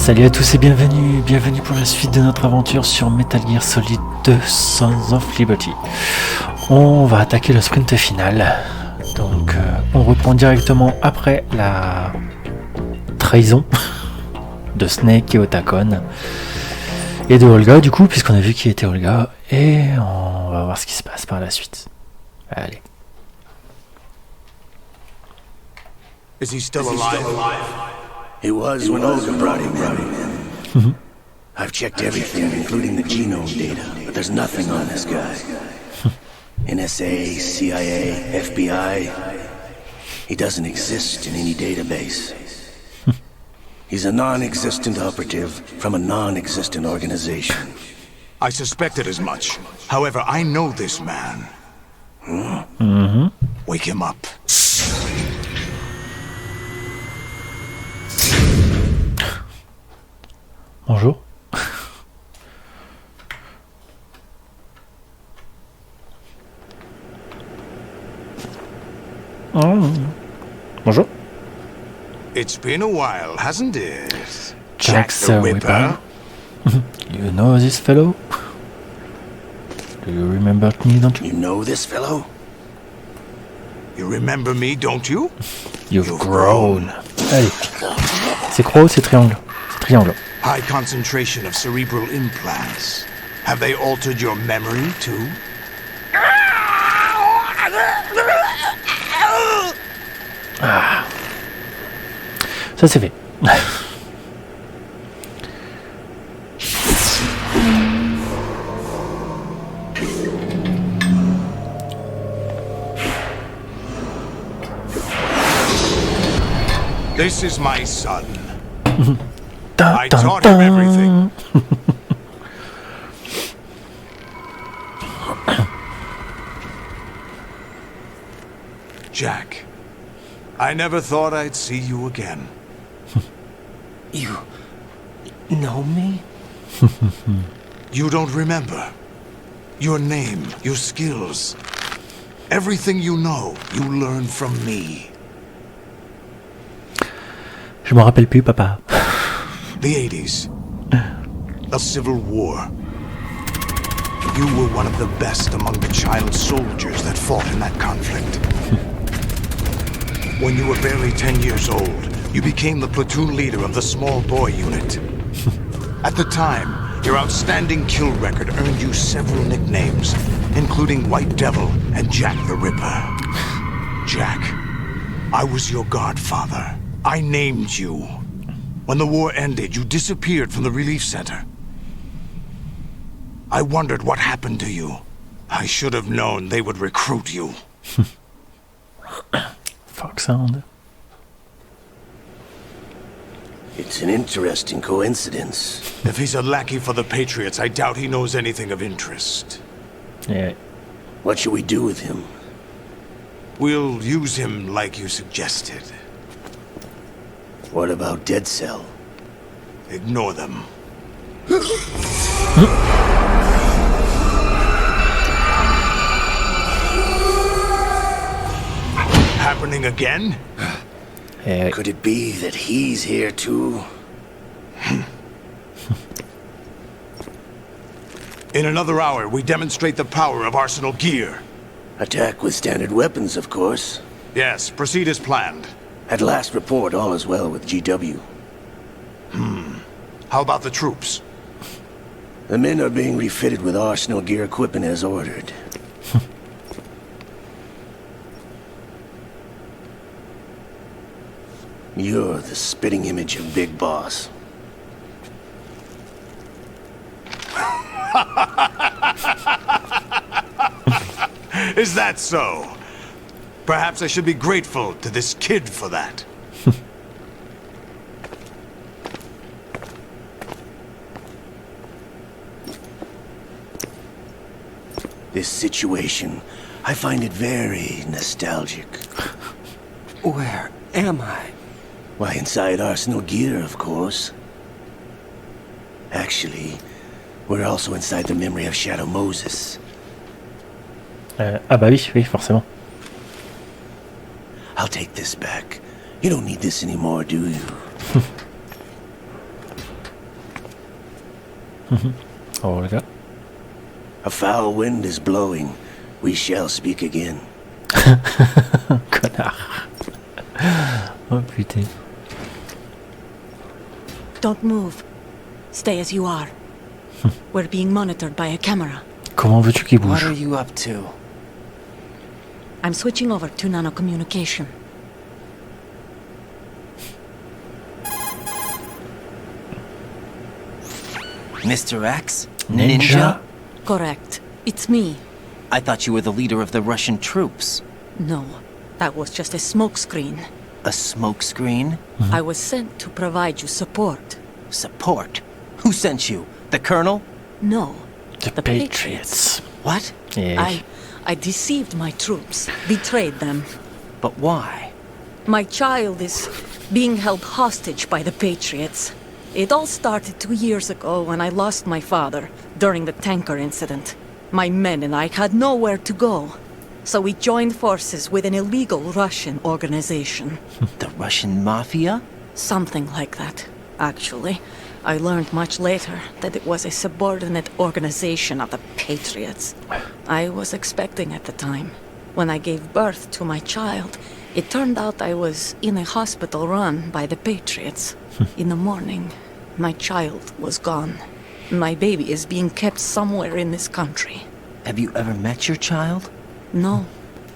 Salut à tous et bienvenue pour la suite de notre aventure sur Metal Gear Solid 2 Sons of Liberty. On va attaquer le sprint final, donc on reprend directement après la trahison de Snake et Otacon et de Olga du coup, puisqu'on a vu qui était Olga, et on va voir ce qui se passe par la suite. Allez. Is he still alive? He was when Olga brought him in. I've checked everything, including the genome data, but there's nothing on this guy. NSA, CIA, FBI. He doesn't exist in any database. He's a non-existent operative from a non-existent organization. I suspected as much. However, I know this man. Wake him up. Bonjour. Bonjour. It's been a while, hasn't it? Jack the Ripper. You know this fellow? Do you remember me, don't you? You know this fellow? You remember me, don't you? You've grown. Allez. C'est croix ou c'est triangle? C'est triangle. High concentration of cerebral implants. Have they altered your memory, too? Ah. Ça c'est fait. This is my son. Dun, I dun, taught him dun. everything. Jack, I never thought I'd see you again. You know me? You don't remember. Your name, your skills. Everything you know, you learned from me. Je m'en rappelle plus, papa. The 80s. A civil war. You were one of the best among the child soldiers that fought in that conflict. When you were barely 10 years old, you became the platoon leader of the small boy unit. At the time, your outstanding kill record earned you several nicknames, including White Devil and Jack the Ripper. Jack, I was your godfather. I named you. When the war ended, you disappeared from the relief center. I wondered what happened to you. I should have known they would recruit you. Fuck sound. It's an interesting coincidence. If he's a lackey for the Patriots, I doubt he knows anything of interest. Yeah. What should we do with him? We'll use him like you suggested. What about Dead Cell? Ignore them. Happening again? Yeah. Could it be that he's here too? In another hour, we demonstrate the power of Arsenal gear. Attack with standard weapons, of course. Yes, proceed as planned. At last report, all is well with GW. How about the troops? The men are being refitted with Arsenal gear equipment as ordered. You're the spitting image of Big Boss. Is that so? Perhaps I should be grateful to this kid for that. This situation, I find it very nostalgic. Where am I? Why, inside Arsenal gear, of course. Actually, we're also inside the memory of Shadow Moses. Ah bah oui, forcément. I'll take this back. You don't need this anymore, do you? Oh, le gars. A foul wind is blowing. We shall speak again. Connard. Oh putain. Don't move. Stay as you are. We're being monitored by a camera. Comment veux-tu qu'il What are bouge? you up to? I'm switching over to nanocommunication. Mr. X? Ninja? Correct. It's me. I thought you were the leader of the Russian troops. No, that was just a smokescreen. A smokescreen? I was sent to provide you support. Support? Who sent you? The Colonel? No, The Patriots. What? Yeah. I deceived my troops, betrayed them. But why? My child is being held hostage by the Patriots. It all started 2 years ago when I lost my father during the tanker incident. My men and I had nowhere to go. So we joined forces with an illegal Russian organization. The Russian Mafia? Something like that, actually. I learned much later that it was a subordinate organization of the Patriots. I was expecting at the time. When I gave birth to my child, it turned out I was in a hospital run by the Patriots. In the morning, my child was gone. My baby is being kept somewhere in this country. Have you ever met your child? No.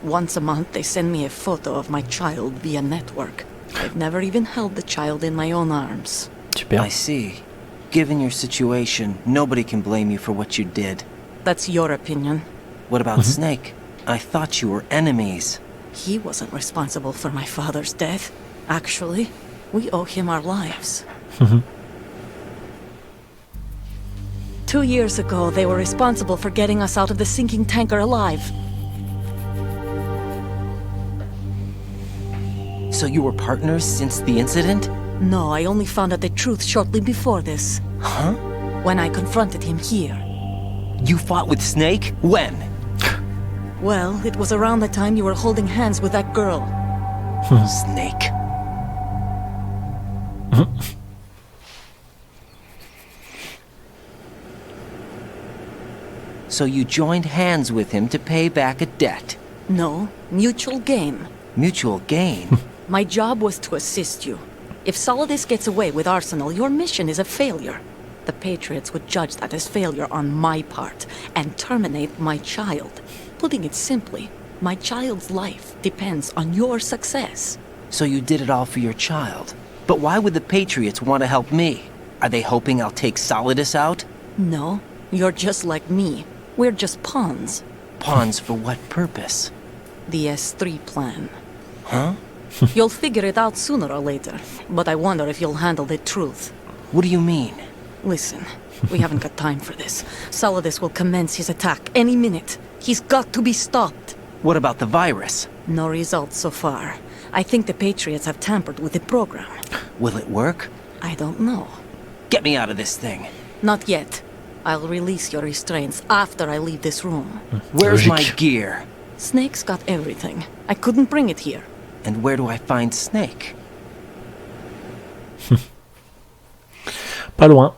Once a month they send me a photo of my child via network. I've never even held the child in my own arms. Super. I see. Given your situation, nobody can blame you for what you did. That's your opinion. What about Snake? I thought you were enemies. He wasn't responsible for my father's death. Actually, we owe him our lives. 2 years ago, they were responsible for getting us out of the sinking tanker alive. So you were partners since the incident? No, I only found out the truth shortly before this. Huh? When I confronted him here. You fought with Snake? When? Well, it was around the time you were holding hands with that girl. Snake. So you joined hands with him to pay back a debt. No, mutual gain. Mutual gain? My job was to assist you. If Solidus gets away with Arsenal, your mission is a failure. The Patriots would judge that as failure on my part and terminate my child. Putting it simply, my child's life depends on your success. So you did it all for your child. But why would the Patriots want to help me? Are they hoping I'll take Solidus out? No, you're just like me. We're just pawns. Pawns for what purpose? The S3 plan. Huh? You'll figure it out sooner or later, but I wonder if you'll handle the truth. What do you mean? Listen, we haven't got time for this. Solidus will commence his attack any minute. He's got to be stopped. What about the virus? No results so far. I think the Patriots have tampered with the program. Will it work? I don't know. Get me out of this thing. Not yet. I'll release your restraints after I leave this room. Where's my Logique. gear? Snake's got everything. I couldn't bring it here. And where do I find Snake? Pas loin.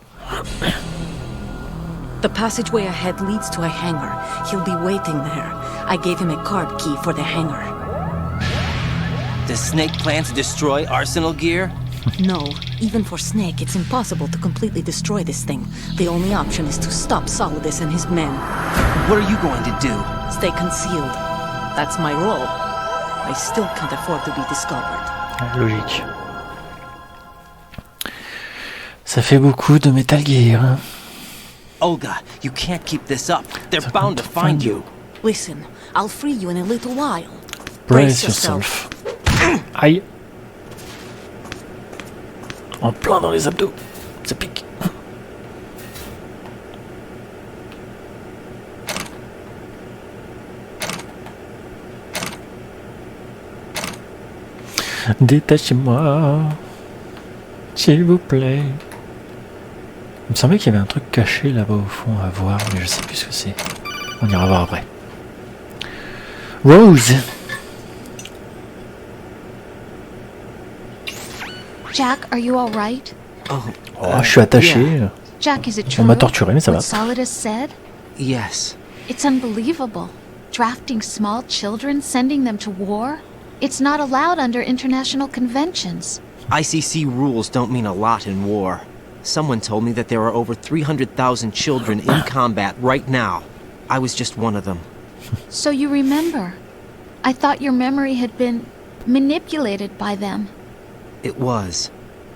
The passageway ahead leads to a hangar. He'll be waiting there. I gave him a card key for the hangar. Does Snake plan to destroy Arsenal gear? No, even for Snake, it's impossible to completely destroy this thing. The only option is to stop Solidus and his men. What are you going to do? Stay concealed. That's my role. I still can't afford to be discovered. Logique. Ça fait beaucoup de Metal Gear. Hein. Olga, you can't keep this up. They're bound to find you. Listen, I'll free you in a little while. Brace yourself. Aïe. En plein dans les abdos. Ça pique. Détachez-moi. S'il vous plaît. Il me semblait qu'il y avait un truc caché là-bas au fond à voir, mais je sais plus ce que c'est. On ira voir après. Rose. Jack, are you all right? Oh, Oh, je suis attaché. yeah. Jack, is it On true? m'a torturé, mais ça va. What Solidus said? Yes. It's unbelievable. Drafting small children, sending them to war? It's not allowed under international conventions. ICC rules don't mean a lot in war. Someone told me that there are over 300,000 children in combat right now. I was just one of them. So you remember. I thought your memory had been manipulated by them. It was.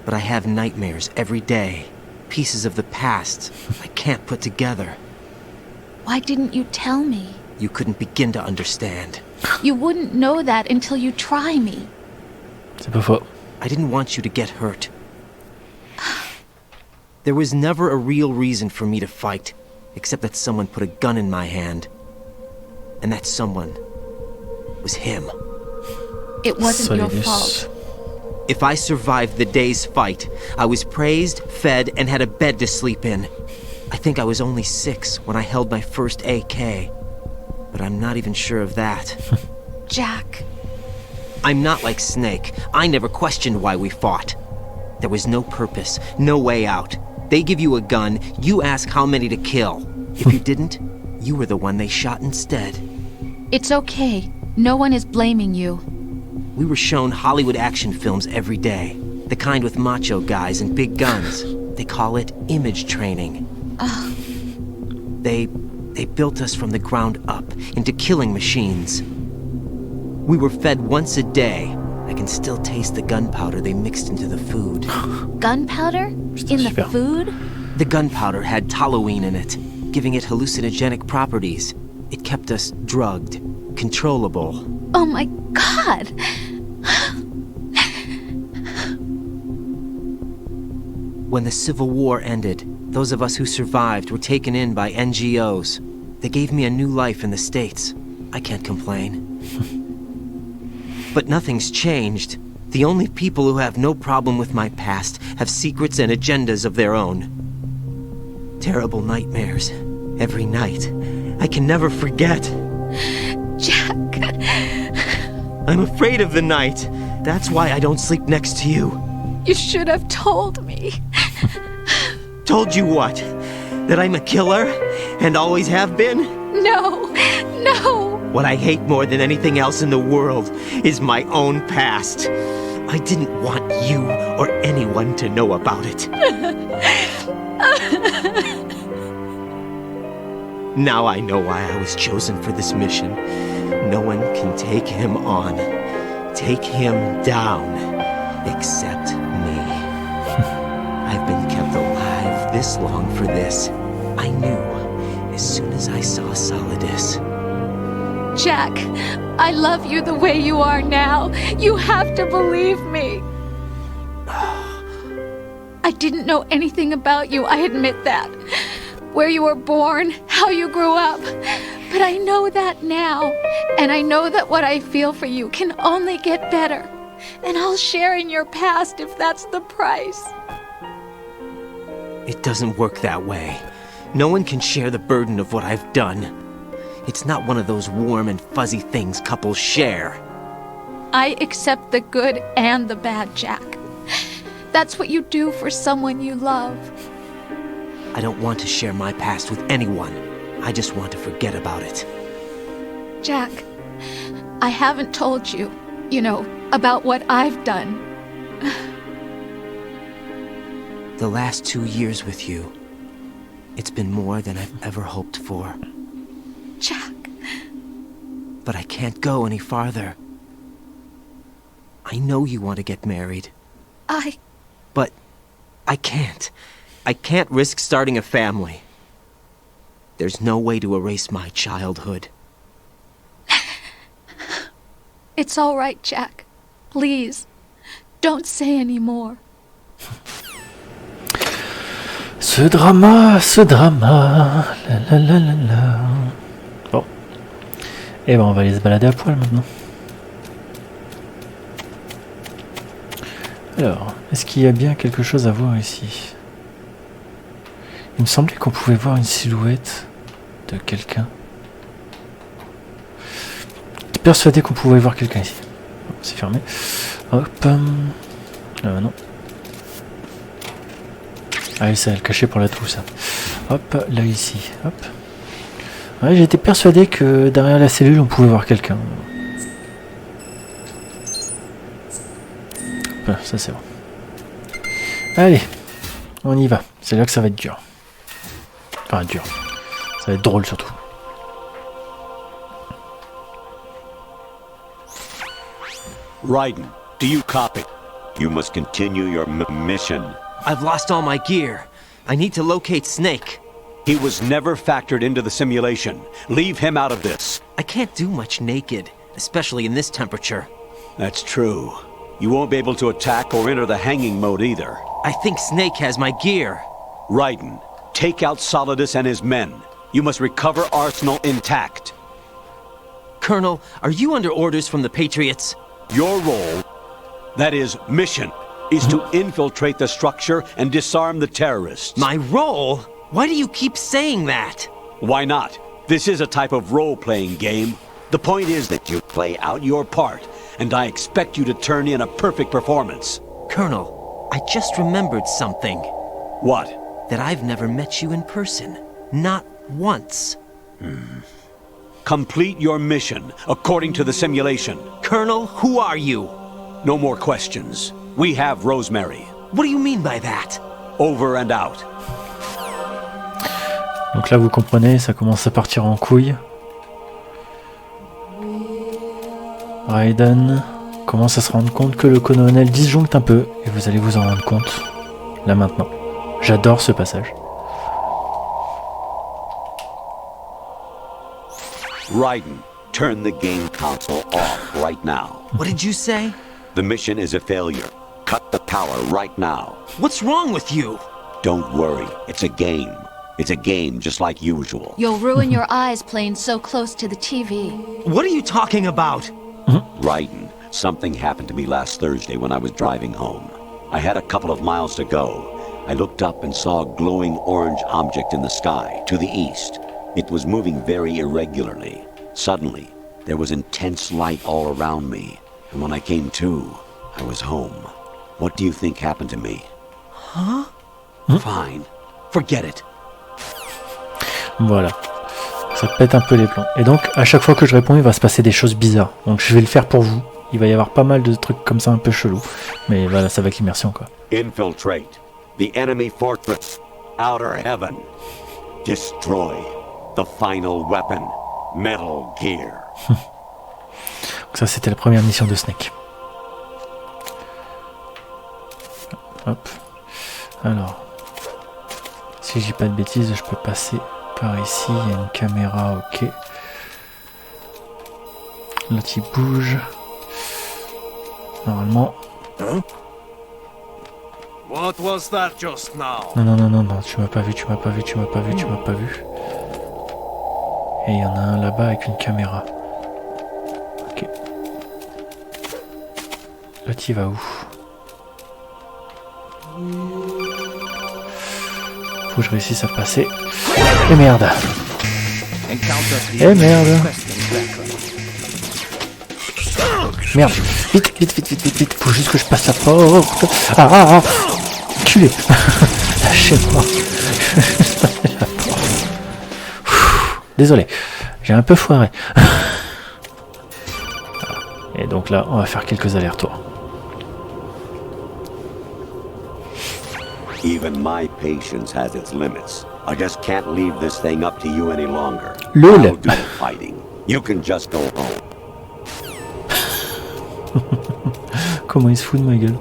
But I have nightmares every day. Pieces of the past I can't put together. Why didn't you tell me? You couldn't begin to understand. You wouldn't know that until you try me. C'est pas faux. I didn't want you to get hurt. There was never a real reason for me to fight, except that someone put a gun in my hand. And that someone was him. It wasn't your Solidus. fault. If I survived the day's fight, I was praised, fed, and had a bed to sleep in. I think I was only 6 when I held my first AK. But I'm not even sure of that. Jack. I'm not like Snake. I never questioned why we fought. There was no purpose, no way out. They give you a gun, you ask how many to kill. If you didn't, you were the one they shot instead. It's okay. No one is blaming you. We were shown Hollywood action films every day. The kind with macho guys and big guns. They call it image training. They built us from the ground up into killing machines. We were fed once a day. I can still taste the gunpowder they mixed into the food. Gunpowder? In the super. food? The gunpowder had toluene in it, giving it hallucinogenic properties. It kept us drugged, controllable. Oh my god! When the Civil War ended, those of us who survived were taken in by NGOs. They gave me a new life in the States. I can't complain. But nothing's changed. The only people who have no problem with my past have secrets and agendas of their own. Terrible nightmares. Every night. I can never forget. Jack. I'm afraid of the night. That's why I don't sleep next to you. You should have told me. Told you what? That I'm a killer? And always have been? No. No. What I hate more than anything else in the world is my own past. I didn't want you or anyone to know about it. Now I know why I was chosen for this mission. No one can take him on, take him down, except me. I've been kept alive this long for this. I knew as soon as I saw Solidus. Jack, I love you the way you are now. You have to believe me. I didn't know anything about you, I admit that. Where you were born, how you grew up. But I know that now. And I know that what I feel for you can only get better. And I'll share in your past if that's the price. It doesn't work that way. No one can share the burden of what I've done. It's not one of those warm and fuzzy things couples share. I accept the good and the bad, Jack. That's what you do for someone you love. I don't want to share my past with anyone. I just want to forget about it. Jack, I haven't told you, about what I've done. The last 2 years with you, it's been more than I've ever hoped for. Jack. But I can't go any farther. I know you want to get married. But I can't. I can't risk starting a family. There's no way to erase my childhood. It's all right, Jack. Please, don't say any more. Ce drama, la la la la la. Bon. Et ben on va aller se balader à poil maintenant. Alors, est-ce qu'il y a bien quelque chose à voir ici? Il me semblait qu'on pouvait voir une silhouette de quelqu'un. J'étais persuadé qu'on pouvait voir quelqu'un ici. Bon, c'est fermé. Hop. Non. Ah oui, c'est elle cachée pour la trousse. Hop, là ici. Hop. Ouais, j'étais persuadé que derrière la cellule, on pouvait voir quelqu'un. Voilà, ça c'est bon. Allez, on y va. C'est là que ça va être dur. Enfin, dur. Ça va être drôle surtout. Raiden, do you copy? You must continue your mission. I've lost all my gear. I need to locate Snake. He was never factored into the simulation. Leave him out of this. I can't do much naked, especially in this temperature. That's true. You won't be able to attack or enter the hanging mode either. I think Snake has my gear. Raiden, take out Solidus and his men. You must recover Arsenal intact. Colonel, are you under orders from the Patriots? Your role, that is, mission, is to infiltrate the structure and disarm the terrorists. My role? Why do you keep saying that? Why not? This is a type of role-playing game. The point is that you play out your part, and I expect you to turn in a perfect performance. Colonel, I just remembered something. What? That I've never met you in person. Not once. Complete your mission, according to the simulation. Colonel, who are you? No more questions. We have Rosemary. What do you mean by that? Over and out. Donc là, vous comprenez, ça commence à partir en couille. Raiden commence à se rendre compte que le colonel disjoncte un peu, et vous allez vous en rendre compte, là maintenant. J'adore ce passage. Raiden, turn the game console off right now. What did you say? The mission is a failure. Cut the power right now. What's wrong with you? Don't worry, it's a game. It's a game just like usual. You'll ruin your eyes playing so close to the TV. What are you talking about? Raiden, something happened to me last Thursday when I was driving home. I had a couple of miles to go. I looked up and saw a glowing orange object in the sky, to the east. It was moving very irregularly. Suddenly, there was intense light all around me. And when I came to, I was home. What do you think happened to me? Huh? Fine. Forget it. Voilà. Ça pète un peu les plombs. Et donc, à chaque fois que je réponds, il va se passer des choses bizarres. Donc je vais le faire pour vous. Il va y avoir pas mal de trucs comme ça un peu chelous. Mais voilà, ça va avec l'immersion, quoi. Infiltrate the enemy fortress, outer heaven. Destroy the final weapon, Metal Gear. Donc ça, c'était la première mission de Snake. Hop. Alors, si je dis pas de bêtises, je peux passer par ici. Il y a une caméra, ok. Là, il bouge. Normalement. What was that just now? Non, tu m'as pas vu. Et il y en a un là-bas avec une caméra. Ok. Là, tu vas où? Faut que je réussisse à passer. Et merde. Merde. Vite. Faut juste que je passe la porte. Ah. Culé. Lâchez-moi. Désolé. J'ai un peu foiré. Et donc là, on va faire quelques allers-retours. Even my patience has its limits. I just can't leave this thing up to you any longer. LOL. I'll do the fighting. You can just go home. Comment il se fout de ma gueule?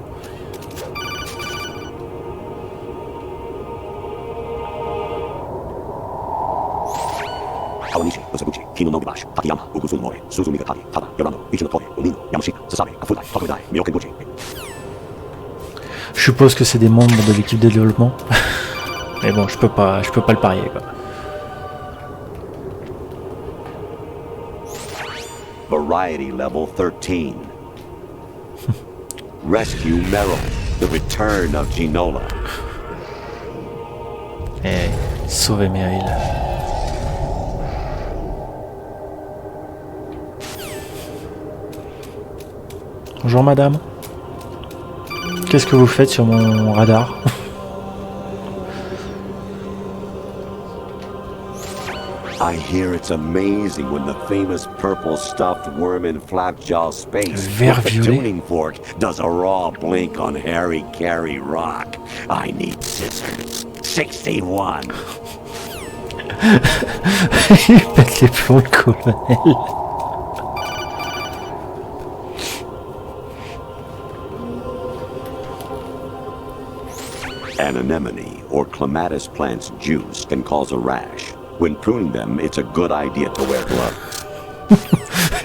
Je suppose que c'est des membres de l'équipe de développement. Mais bon, je peux pas le parier, quoi. Variety level 13. Rescue Meryl, the return of Ginola. Et sauver Meryl. Bonjour madame. Qu'est-ce que vous faites sur mon radar? I hear it's amazing when the famous purple stuffed worm in Flapjaw space Vert with the violet. tuning fork does a raw blink on Harry Carey rock. I need scissors. 61. Il pète les plombs, le colonel. An anemone or clematis plant's juice can cause a rash. When pruning them, it's a good idea to wear gloves.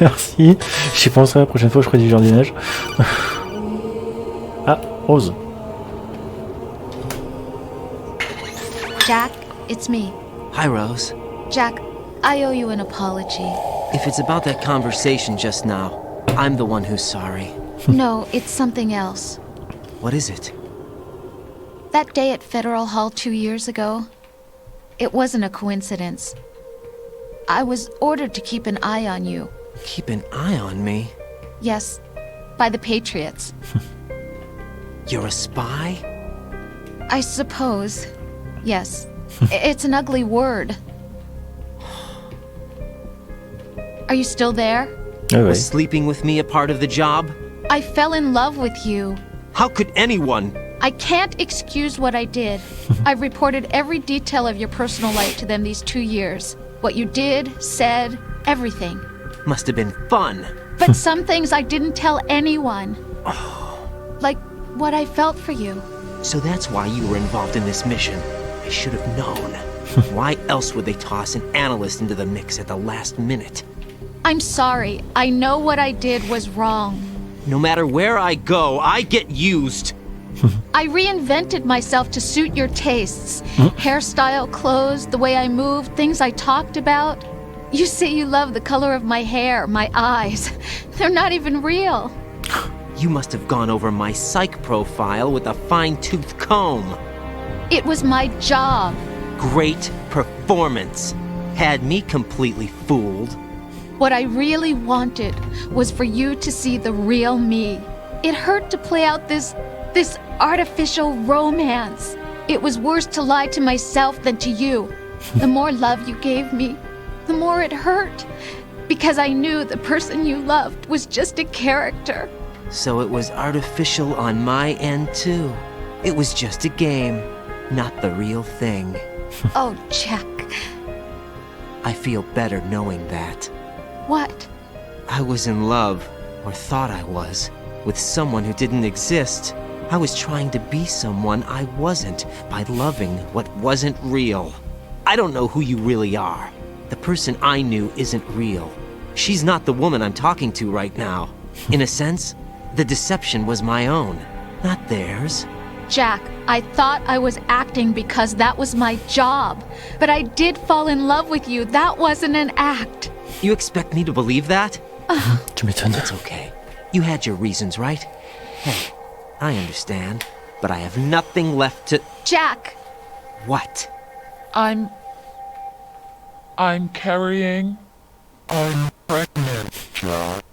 Merci. J'y penserai la prochaine fois que je ferai du jardinage. Ah, Rose. Jack, it's me. Hi, Rose. Jack, I owe you an apology. If it's about that conversation just now, I'm the one who's sorry. No, it's something else. What is it? That day at Federal Hall 2 years ago, it wasn't a coincidence. I was ordered to keep an eye on you. Keep an eye on me? Yes, by the Patriots. You're a spy? I suppose. Yes. It's an ugly word. Are you still there? Ah ouais. Was sleeping with me a part of the job? I fell in love with you. How could anyone? I can't excuse what I did. I've reported every detail of your personal life to them these 2 years. What you did, said, everything. Must have been fun. But some things I didn't tell anyone. Like what I felt for you. So that's why you were involved in this mission. I should have known. Why else would they toss an analyst into the mix at the last minute? I'm sorry. I know what I did was wrong. No matter where I go, I get used. I reinvented myself to suit your tastes. Hairstyle, clothes, the way I moved, things I talked about. You say you love the color of my hair, my eyes. They're not even real. You must have gone over my psych profile with a fine-tooth comb. It was my job. Great performance. Had me completely fooled. What I really wanted was for you to see the real me. It hurt to play out this artificial romance. It was worse to lie to myself than to you. The more love you gave me, the more it hurt. Because I knew the person you loved was just a character. So it was artificial on my end, too. It was just a game, not the real thing. Oh, Jack. I feel better knowing that. What? I was in love, or thought I was, with someone who didn't exist. I was trying to be someone I wasn't by loving what wasn't real. I don't know who you really are. The person I knew isn't real. She's not the woman I'm talking to right now. In a sense, the deception was my own, not theirs. Jack, I thought I was acting because that was my job. But I did fall in love with you. That wasn't an act. You expect me to believe that? Tu m'étonnes. It's okay. You had your reasons, right? Hey, I understand, but I have nothing left to... Jack! What? I'm carrying. I'm pregnant, Jack.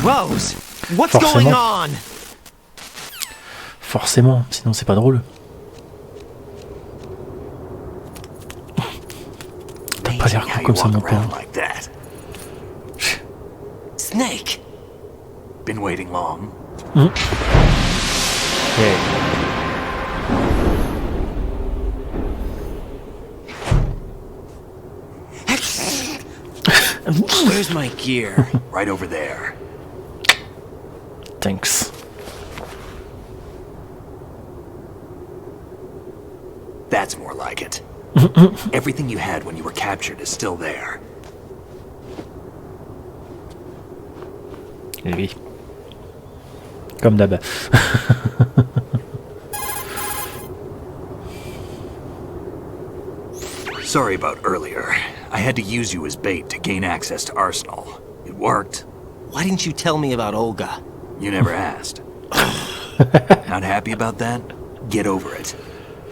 Rose! What's Forcément. going on? Forcément, sinon c'est pas drôle. T'as pas l'air con comme ça, mon pauvre. like that. Snake! Been waiting long. Hey. Where's my gear? Right over there. Thanks. That's more like it. Everything you had when you were captured is still there. Oui. Comme d'hab. Sorry about earlier. I had to use you as bait to gain access to Arsenal. It worked. Why didn't you tell me about Olga? You never asked. Not happy about that? Get over it.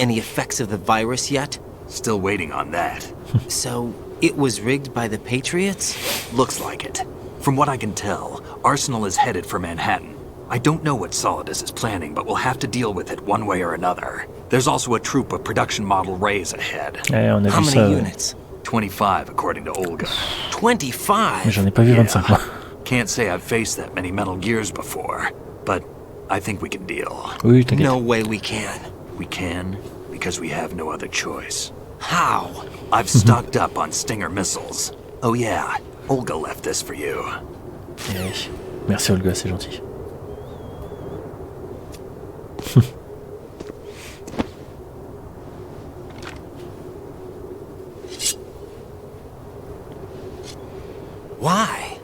Any effects of the virus yet? Still waiting on that. So, it was rigged by the Patriots? Looks like it. From what I can tell, Arsenal is headed for Manhattan. I don't know what Solidus is planning, but we'll have to deal with it one way or another. There's also a troop of production model Rays ahead. On a How vu many ça. units? 25, according to Olga. 25? Mais j'en ai pas vu 25 moi. Can't say I've faced that many Metal Gears before, but I think we can deal. Oui, t'inquiète. No way we can. We can, because we have no other choice. How? I've stocked up on Stinger missiles. Oh yeah, Olga left this for you. Eh, merci Olga, c'est gentil. Why?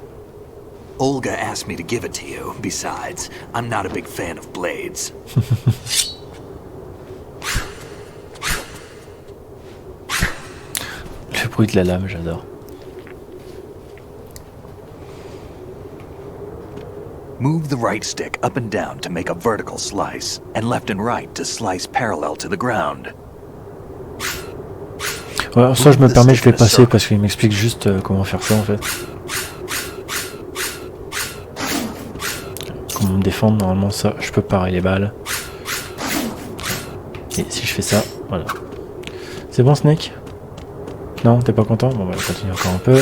Olga asked me to give it to you. Besides, I'm not a big fan of blades. Le bruit de la lame, j'adore. Move the right stick up and down to make a vertical slice, and left and right to slice parallel to the ground. Ouais, ça je me permets, je vais passer parce qu'il m'explique juste comment faire ça en fait. Comment me défendre, normalement ça, je peux parer les balles. Et si je fais ça, voilà. C'est bon Snake? Non, t'es pas content? Bon, on va continuer encore un peu.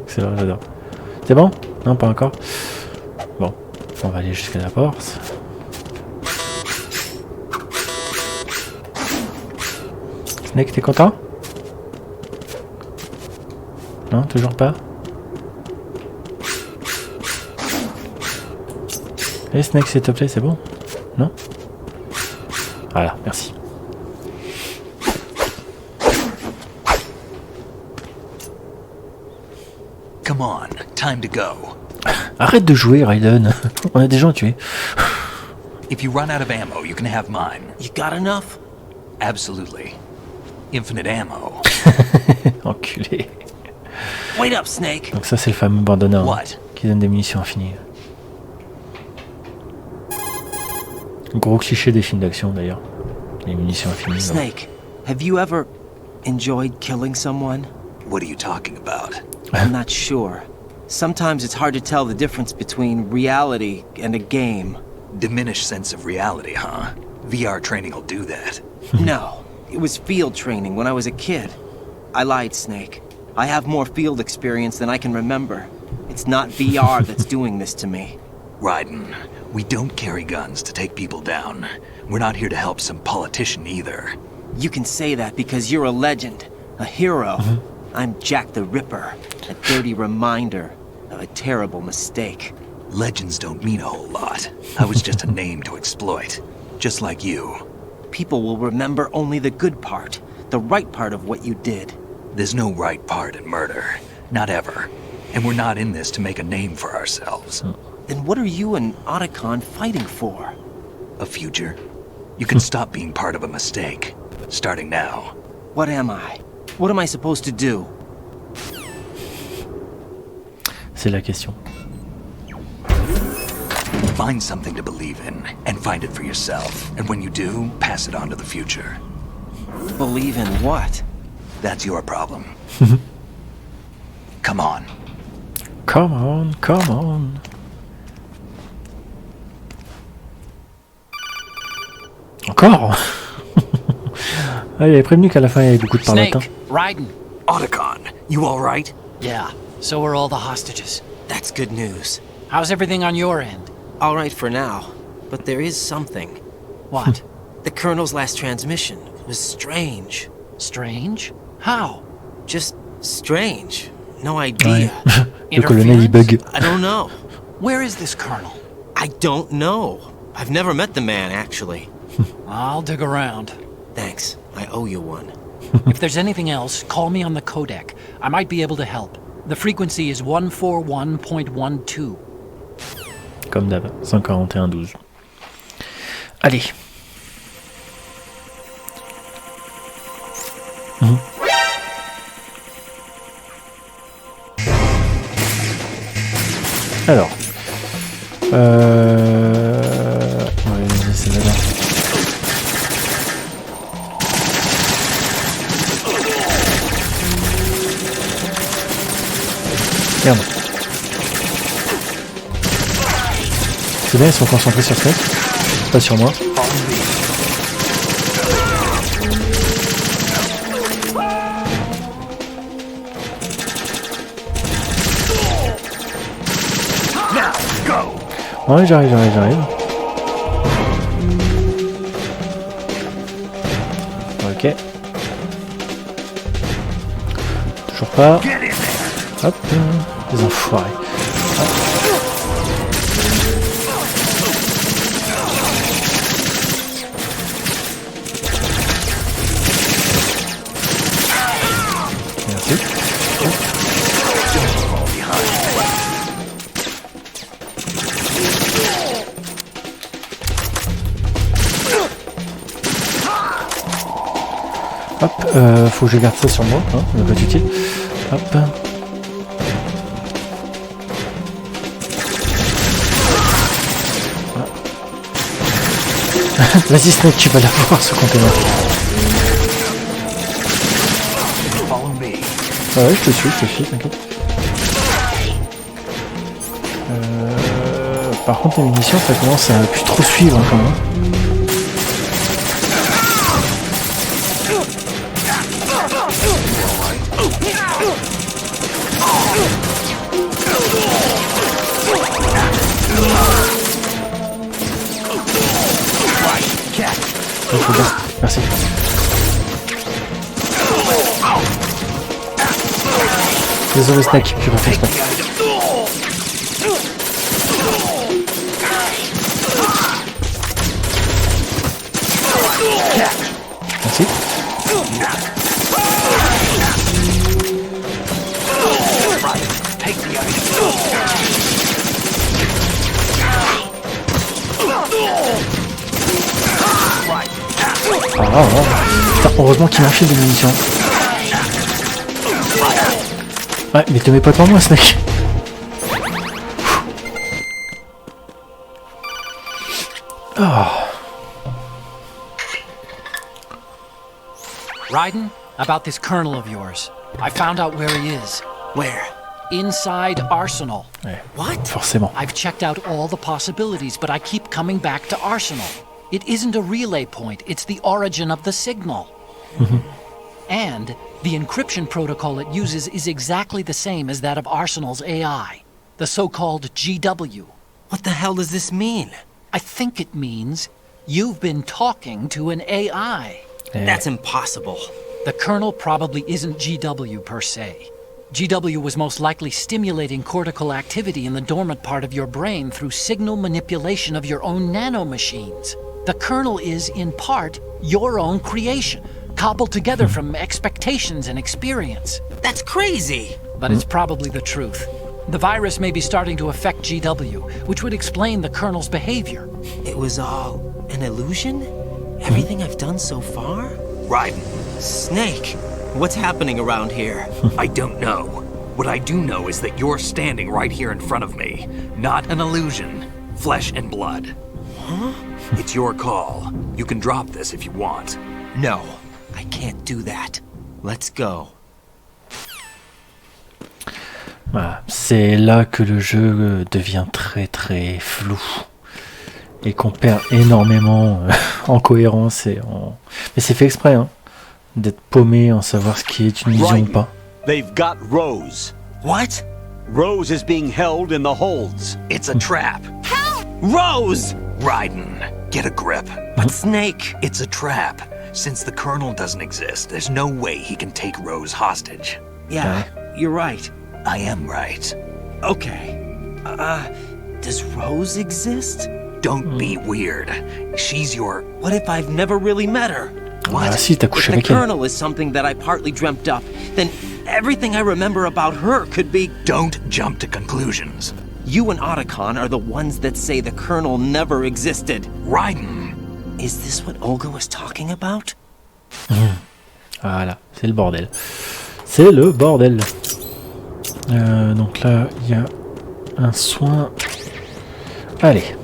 C'est vrai, j'adore. C'est bon? Non, pas encore. Bon, on va aller jusqu'à la porte. Snake, t'es content? Non, toujours pas? Eh Snake, s'il te plaît, c'est bon? Non? Voilà, merci. Come on, time to go. Arrête de jouer, Raiden. On a des gens à tuer. If you run out of ammo, you can have mine. You got enough? Absolutely. Infinite ammo. Enculé. Wait up, Snake. Donc ça, c'est le fameux bandana What? qui donne des munitions infinies. Gros cliché des films d'action, d'ailleurs. Les munitions infinies. Snake, have you ever enjoyed killing someone? What are you talking about? I'm not sure. Sometimes it's hard to tell the difference between reality and a game. Diminished sense of reality, huh? VR training will do that. No, it was field training when I was a kid. I lied, Snake. I have more field experience than I can remember. It's not VR that's doing this to me. Raiden, we don't carry guns to take people down. We're not here to help some politician either. You can say that because you're a legend, a hero. I'm Jack the Ripper, a dirty reminder of a terrible mistake. Legends don't mean a whole lot. I was just a name to exploit. Just like you. People will remember only the good part, the right part of what you did. There's no right part in murder. Not ever. And we're not in this to make a name for ourselves. Then what are you and Otacon fighting for? A future? You can stop being part of a mistake. Starting now. What am I? What am I supposed to do? C'est la question. Find something to believe in, and find it for yourself. And when you do, pass it on to the future. Believe in what? That's your problem. Come on. Come on, come on. Encore. Ah, il avait prévenu qu'à la fin il y avait beaucoup de parlatins. Snake, Raiden. Otacon, you alright? Yeah, so are all the hostages. That's good news. How's everything on your end? All right for now, but there is something. What? The Colonel's last transmission was strange. Strange? How? Just strange. No idea. Le colonel il bug. I don't know. Where is this colonel? I don't know. I've never met the man, actually. I'll dig around. Thanks. I owe you one. If there's anything else, call me on the codec. I might be able to help. The frequency is 141.12. Comme d'hab, 141.12. Allez. Alors. On va laisser Merde. C'est bien, ils sont concentrés sur Snake. Pas sur moi. Ouais, j'arrive. Ok. Toujours pas. Hop. Les enfoirés. Hop. Merci. Hop, faut que je garde ça sur moi, hein, ça va être utile. Hop. Vas-y Snake, tu vas l'avoir ce complément. Ah ouais, je te suis, t'inquiète. Par contre, les munitions, ça commence à plus trop suivre hein, quand même. Oh, bien. Merci. Désolé Snake, j'ai pas fait exprès. Merci. Putain, heureusement qu'il m'enfile des munitions. Ouais, mais te mets pas devant moi, ce mec. Oh. Raiden, about this colonel of yours. I found out where he is. Where? Inside Arsenal. Ouais, What? forcément. I've checked out all the possibilities, but I keep coming back to Arsenal. It isn't a relay point, it's the origin of the signal. And the encryption protocol it uses is exactly the same as that of Arsenal's AI, the so-called GW. What the hell does this mean? I think it means you've been talking to an AI. That's impossible. The kernel probably isn't GW per se. GW was most likely stimulating cortical activity in the dormant part of your brain through signal manipulation of your own nanomachines. The kernel is, in part, your own creation, cobbled together from expectations and experience. That's crazy! But it's probably the truth. The virus may be starting to affect GW, which would explain the kernel's behavior. It was all an illusion? Everything I've done so far? Raiden, Snake, what's happening around here? I don't know. What I do know is that you're standing right here in front of me. Not an illusion. Flesh and blood. Huh? It's your call. You can drop this if you want. No, I can't do that. Let's go. Voilà. C'est là que le jeu devient très très flou et qu'on perd énormément en cohérence et en... Mais c'est fait exprès, hein, d'être paumé en savoir ce qui est une vision ou pas. They've got Rose. What? Rose is being held in the holds. It's a trap. Help! Rose! Raiden, get a grip. But Snake... It's a trap. Since the Colonel doesn't exist, there's no way he can take Rose hostage. Yeah, you're right. I am right. Okay. Does Rose exist? Don't be weird. She's your... What if I've never really met her? Ah si, t'as couché If the avec elle. Colonel is something that I partly dreamt up, then everything I remember about her could be... Don't jump to conclusions. You and Otacon are the ones that say the Colonel never existed. Raiden. Is this what Olga was talking about? Voilà, c'est le bordel. C'est le bordel. Donc là, il y a un soin. Allez.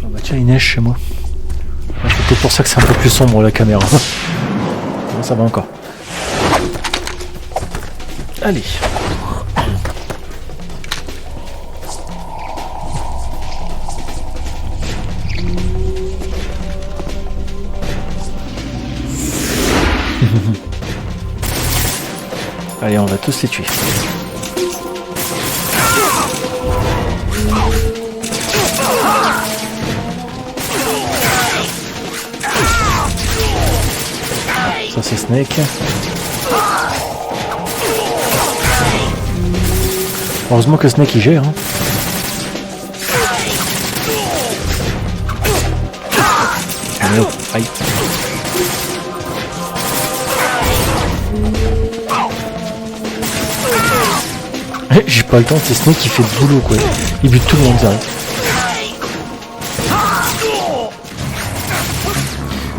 Oh bah tiens, il neige chez moi. C'est peut-être pour ça que c'est un peu plus sombre la caméra. Bon, ça va encore. Allez. Allez, on va tous les tuer. Ça c'est Snake. Heureusement que Snake il gère. Hein. Allez, hop, aïe. J'ai pas le temps, c'est Snake qui fait le boulot quoi. Il bute tout le monde, ça.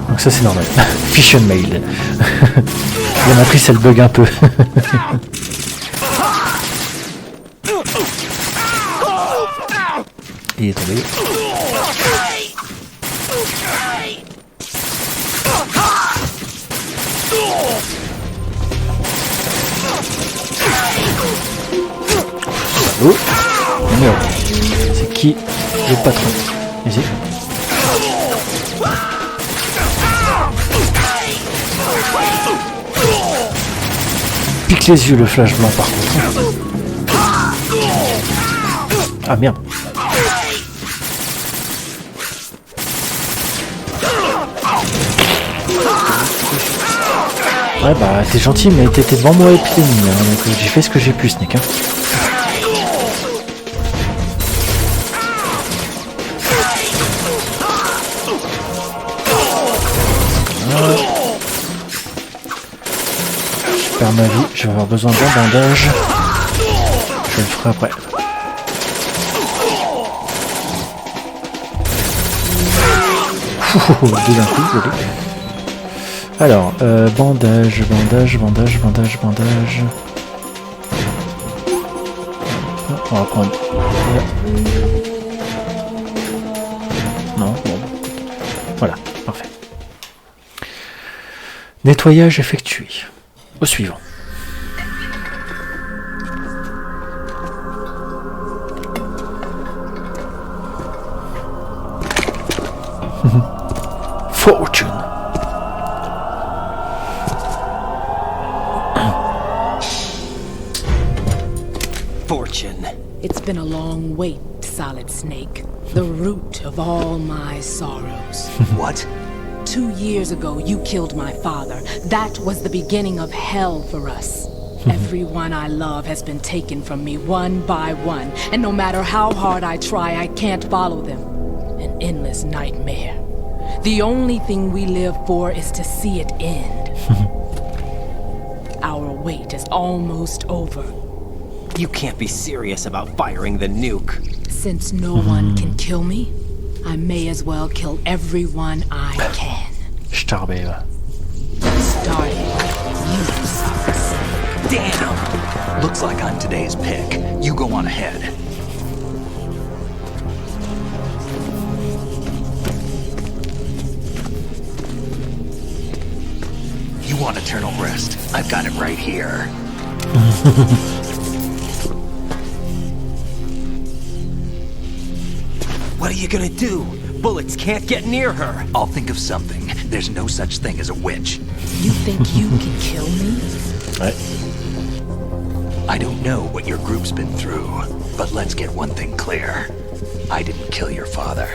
Donc ça c'est normal. Fish and mail. La matrice elle bug un peu. Il est tombé. Oh, merde. C'est qui le patron? Ici. Pique les yeux le flash blanc par contre. Ah merde. Ouais bah t'es gentil mais t'étais devant moi et puis hein, donc j'ai fait ce que j'ai pu Snake hein. Je perds ma vie, je vais avoir besoin d'un bandage. Je le ferai après. Deux d'un coup, joli. Alors, bandage. On va prendre. Non, bon. Voilà, parfait. Nettoyage effectué. Au suivant. Fortune. Fortune. It's been a long wait, Solid Snake. The root of all my sorrows. What? 2 years ago, you killed my father. That was the beginning of hell for us. Everyone I love has been taken from me one by one, and no matter how hard I try, I can't follow them. An endless nightmare. The only thing we live for is to see it end. Our wait is almost over. You can't be serious about firing the nuke. Since no one can kill me, I may as well kill everyone I can. Starting Starting with you, Cyrus. Damn! Looks like I'm today's pick. You go on ahead. You want eternal rest? I've got it right here. What are you gonna do? Bullets can't get near her. I'll think of something. There's no such thing as a witch. You think you can kill me? Ouais. I don't know what your group's been through, but let's get one thing clear. I didn't kill your father.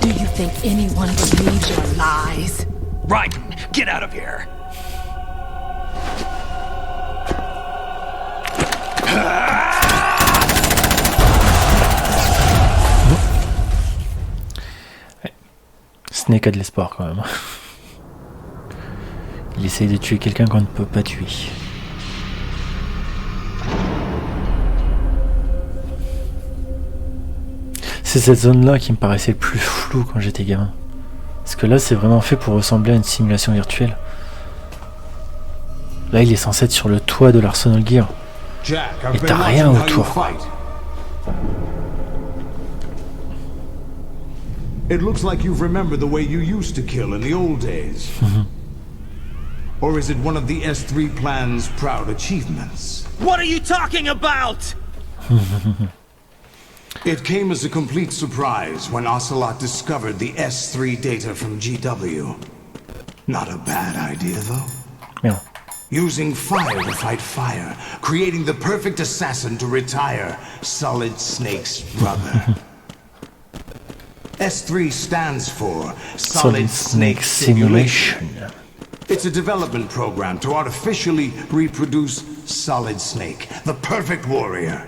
Do you think anyone believes your lies? Raiden, get out of here! Snake a de l'espoir quand même. Il essaye de tuer quelqu'un qu'on ne peut pas tuer. C'est cette zone-là qui me paraissait le plus flou quand j'étais gamin. Parce que là, c'est vraiment fait pour ressembler à une simulation virtuelle. Là, il est censé être sur le toit de l'Arsenal Gear. Et t'as rien autour. It looks like you've remembered the way you used to kill in the old days. Or is it one of the S3 plan's proud achievements? What are you talking about? It came as a complete surprise when Ocelot discovered the S3 data from GW. Not a bad idea, though. Yeah. Using fire to fight fire, creating the perfect assassin to retire Solid Snake's brother. S3 stands for Solid Snake Simulation. It's a development program to artificially reproduce Solid Snake, the perfect warrior.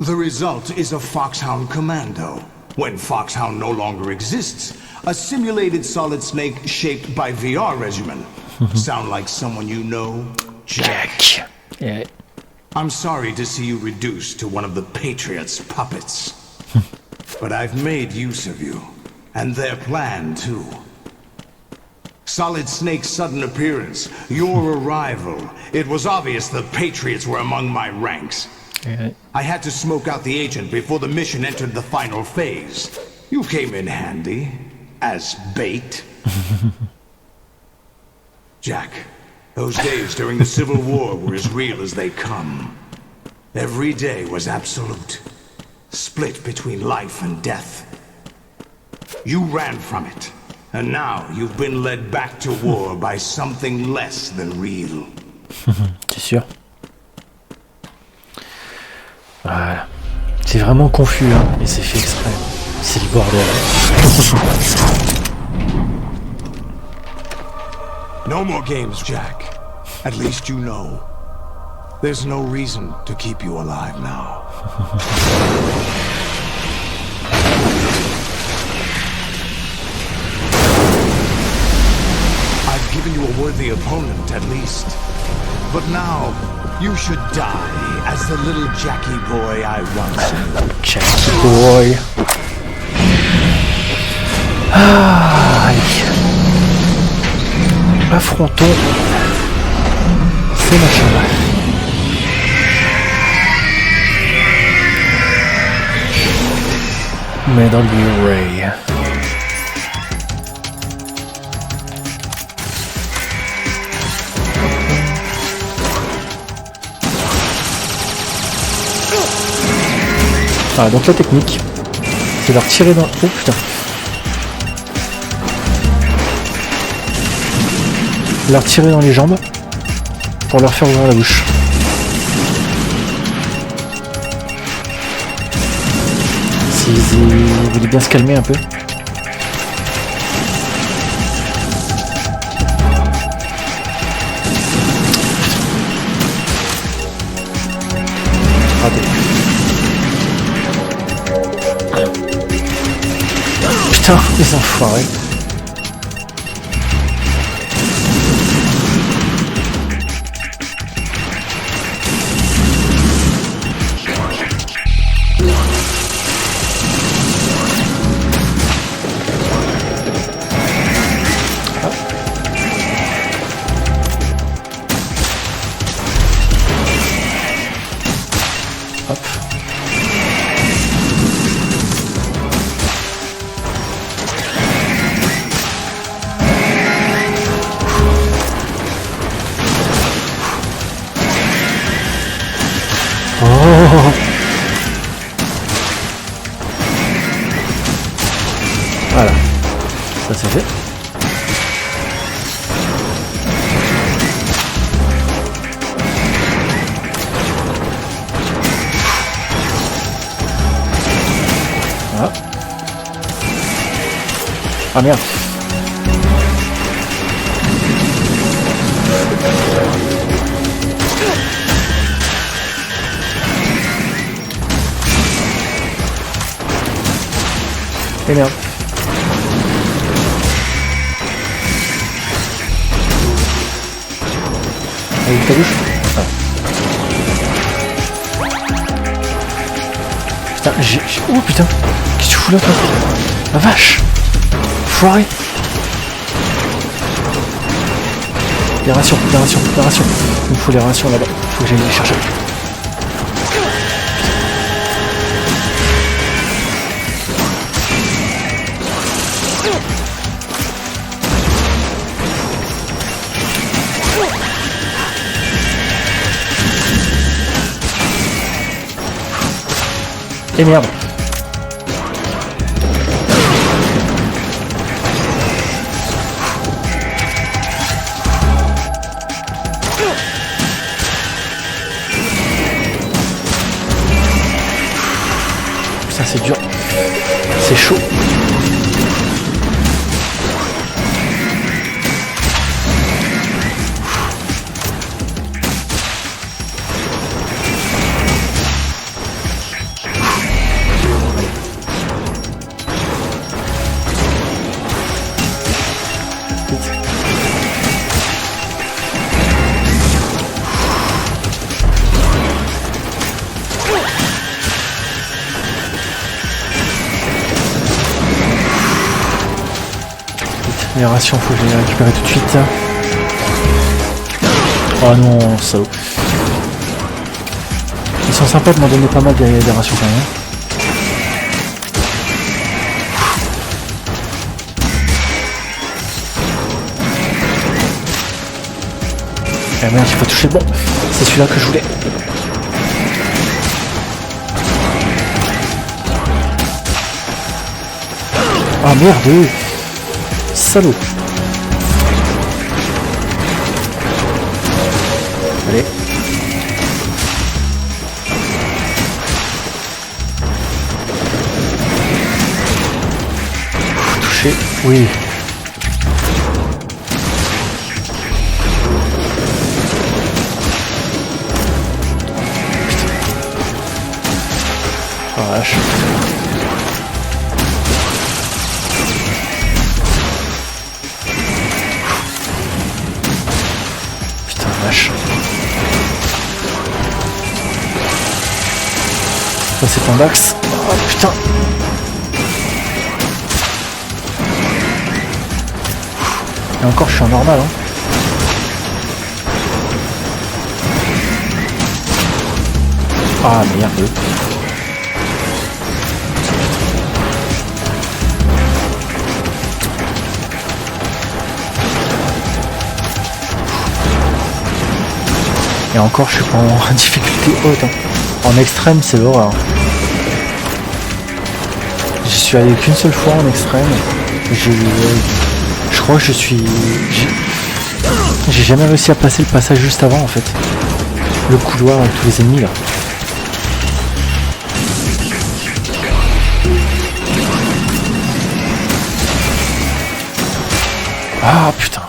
The result is a Foxhound Commando. When Foxhound no longer exists, a simulated Solid Snake shaped by VR regimen. Sound like someone you know? Jack. Yeah. I'm sorry to see you reduced to one of the Patriots' puppets. But I've made use of you, and their plan too. Solid Snake's sudden appearance, your arrival, it was obvious the Patriots were among my ranks. Yeah. I had to smoke out the agent before the mission entered the final phase. You came in handy, as bait. Jack, those days during the Civil War were as real as they come. Every day was absolute, split between life and death. You ran from it, and now you've been led back to war by something less than real. C'est sûr. Voilà. C'est vraiment confus, hein, et c'est fait exprès. C'est le bordel. No more games, Jack. At least you know. There's no reason to keep you alive now. I've given you a worthy opponent, at least. But now, you should die as the little Jackie boy I once knew. Jackie boy. Aïe. Affrontons ces machins-là. Metal Gear Ray. Ah, donc la technique, c'est leur tirer dans... Oh putain. Leur tirer dans les jambes pour leur faire ouvrir la bouche. Si vous voulez bien se calmer un peu. Raté. Putain, les enfoirés. Voilà, ça c'est fait. Voilà. Ah merde. Et merde. Avec ta bouche. Ah. Putain, oh putain. Qu'est-ce que tu fous là toi? La vache. Foiré. Les rations, les rations, les rations. Il me faut les rations là-bas. Faut que j'aille les chercher. Et merde. Ça c'est dur. C'est chaud. Les rations, faut que je les récupère tout de suite. Oh non, salaud. Ils sont sympas de m'en donner pas mal des rations quand même. Eh merde, j'ai pas touché le bon. C'est celui-là que je voulais. Ah merde. Salaud. Allez. Touché. Oui. Oh vache. Ça c'est ton axe. Oh putain. Et encore je suis en normal hein. Ah merde. Et encore je suis pas en difficulté haute hein. En extrême c'est l'horreur. J'y suis allé qu'une seule fois en extrême. Je crois que j'ai jamais réussi à passer le passage juste avant en fait. Le couloir avec tous les ennemis là. Ah putain.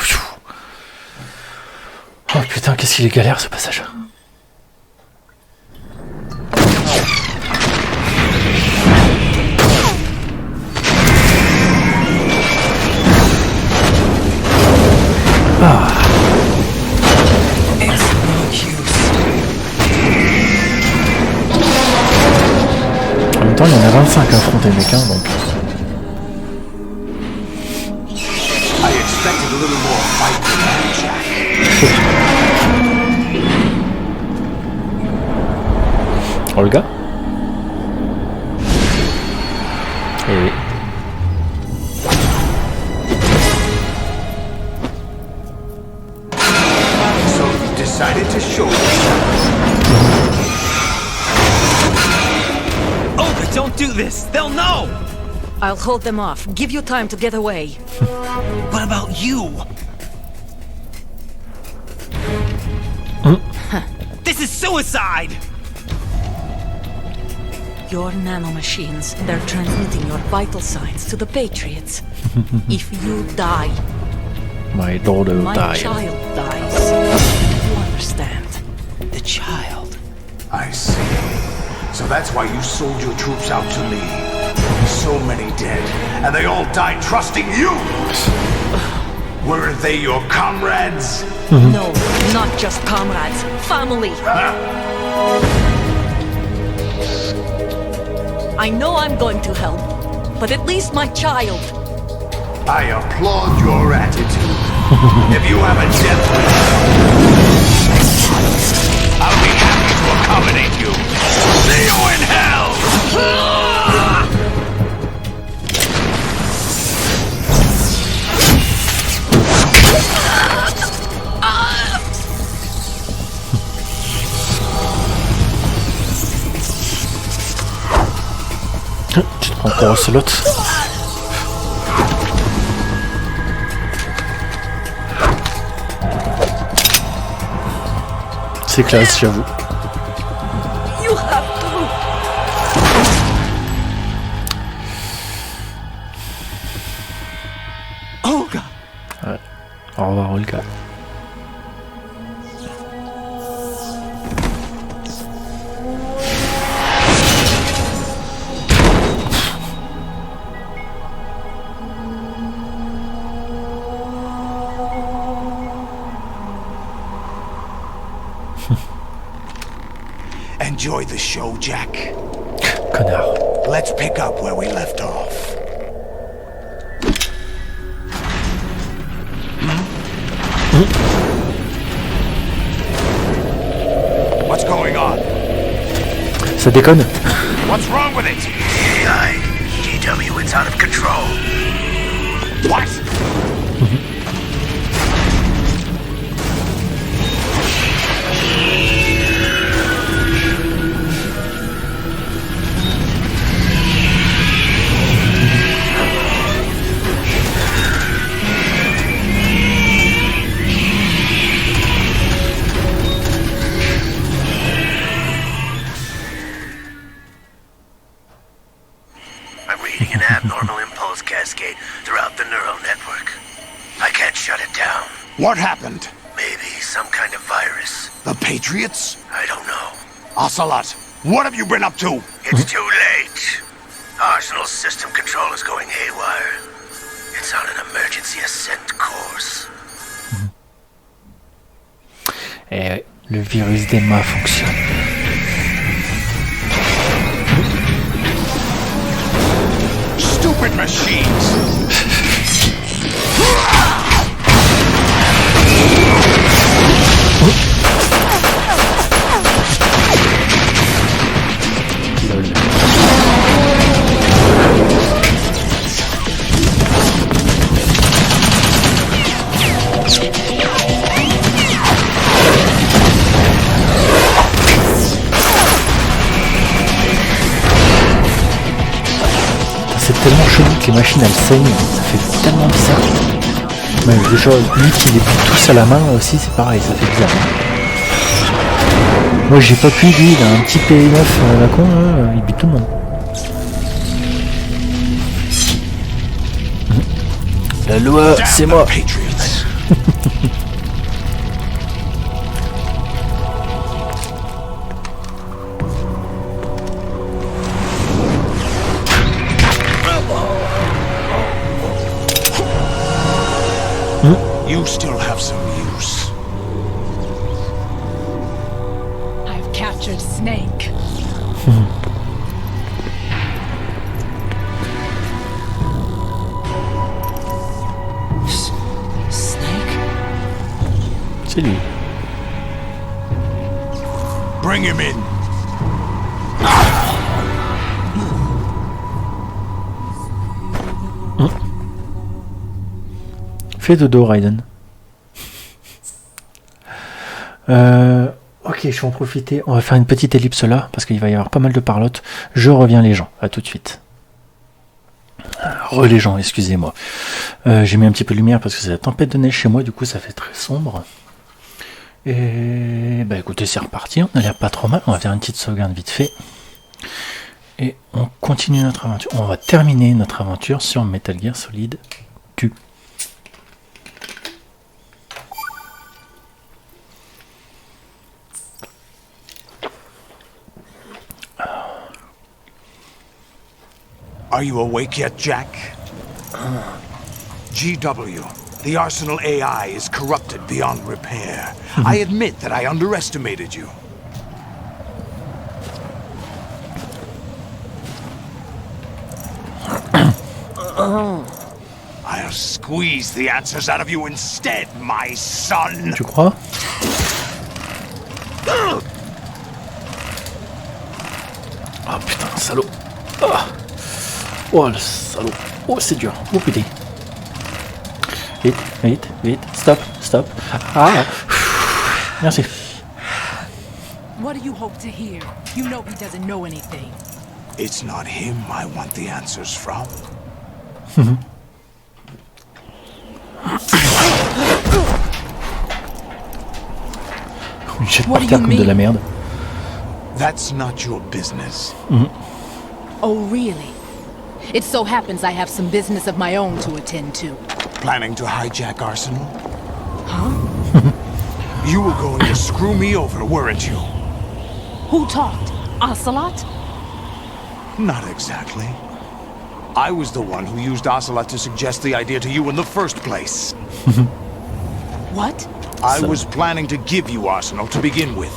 Oh putain, qu'est-ce qu'il est galère ce passage. Ah. En même temps, il y en a 25 à affronter le mec, hein, donc. Oh le gars. Eh oui. Decided to show Olga, don't do this! They'll know! I'll hold them off. Give you time to get away. What about you? This is suicide! Your nanomachines, they're transmitting your vital signs to the Patriots. If you die, my daughter will my die. child dies. You understand? The child. I see. So that's why you sold your troops out to me. So many dead, and they all died trusting you! Weren't they your comrades? No, not just comrades. Family. I know I'm going to help, but at least my child. I applaud your attitude. If you have a death wish, I'll be happy to accommodate you. See you in hell! pour Ocelot. C'est classe, j'avoue. You have to. Olga! Ouais. Au revoir, Olga. Enjoy the show, Jack. Connard. Let's pick up where we left off. What's going on? Ça déconne. What's wrong with it? AI, GW, it's out of control. What? I'm reading an abnormal impulse cascade throughout the neural network. I can't shut it down. What happened? Maybe some kind of virus. The Patriots? I don't know. Ocelot, what have you been up to? It's too late. Arsenal's system control is going haywire. It's on an emergency ascent course. Et le virus d'Emma fonctionne. Stupid machines! C'est tellement chelou que les machines elles saignent, ça fait tellement bizarre. Mais déjà, lui qui les bute tous à la main aussi, c'est pareil, ça fait bizarre. Moi j'ai pas pu, lui, il a un petit P9 à la con, là, il bute tout le monde. La loi, c'est moi. You still have some use. I've captured Snake. Snake? C'est lui. Bring him in. Fais dodo, Raiden. Ok, je vais en profiter. On va faire une petite ellipse là, parce qu'il va y avoir pas mal de parlotte. Je reviens les gens. À tout de suite. Les gens, excusez-moi. J'ai mis un petit peu de lumière parce que c'est la tempête de neige chez moi, du coup ça fait très sombre. Et bah écoutez, c'est reparti. On a l'air pas trop mal. On va faire une petite sauvegarde vite fait. Et on continue notre aventure. On va terminer notre aventure sur Metal Gear Solid 2. Are you awake yet, Jack? GW, the Arsenal AI is corrupted beyond repair. I admit that I underestimated you. I'll squeeze the answers out of you instead, my son. Tu crois? Oh putain, salaud. Oh le salaud. Oh c'est dur. Oh putain. Vite, vite, vite. Stop, stop. Ah. Merci. What do you hope to hear? You know he doesn't know anything. It's not him I want the answers from. Une jette par terre comme de la merde. That's not your business. Oh, really? It so happens I have some business of my own to attend to. Planning to hijack Arsenal? Huh? You were going to screw me over, weren't you? Who talked? Ocelot? Not exactly. I was the one who used Ocelot to suggest the idea to you in the first place. What? I was planning to give you Arsenal to begin with.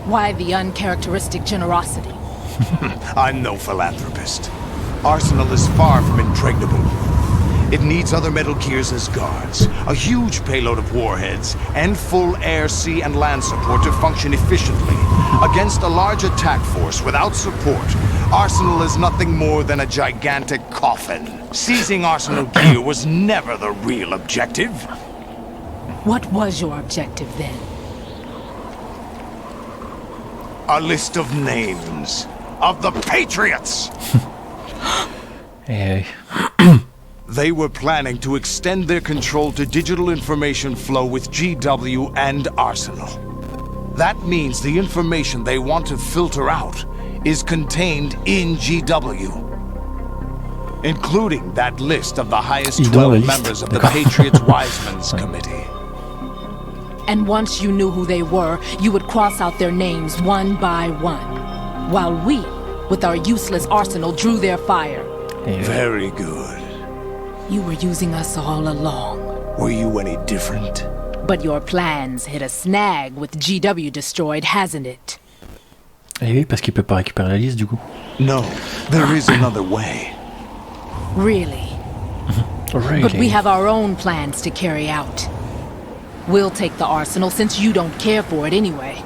Why the uncharacteristic generosity? I'm no philanthropist. Arsenal is far from impregnable. It needs other Metal Gears as guards, a huge payload of warheads, and full air, sea, and land support to function efficiently. Against a large attack force without support, Arsenal is nothing more than a gigantic coffin. Seizing Arsenal gear was never the real objective. What was your objective then? A list of names of the Patriots! Et They were planning to extend their control to digital information flow with GW and Arsenal. That means the information they want to filter out is contained in GW, including that list of the highest 12 members of the Patriots Wiseman's Committee. And once you knew who they were, you would cross out their names one by one, while we, with our useless arsenal, drew their fire. Very good. You were using us all along. Were you any different? But your plans hit a snag with GW destroyed, hasn't it? Eh oui, parce qu'il peut pas récupérer la liste du coup. No, there is another way. Really? Really? But we have our own plans to carry out. We'll take the arsenal since you don't care for it anyway.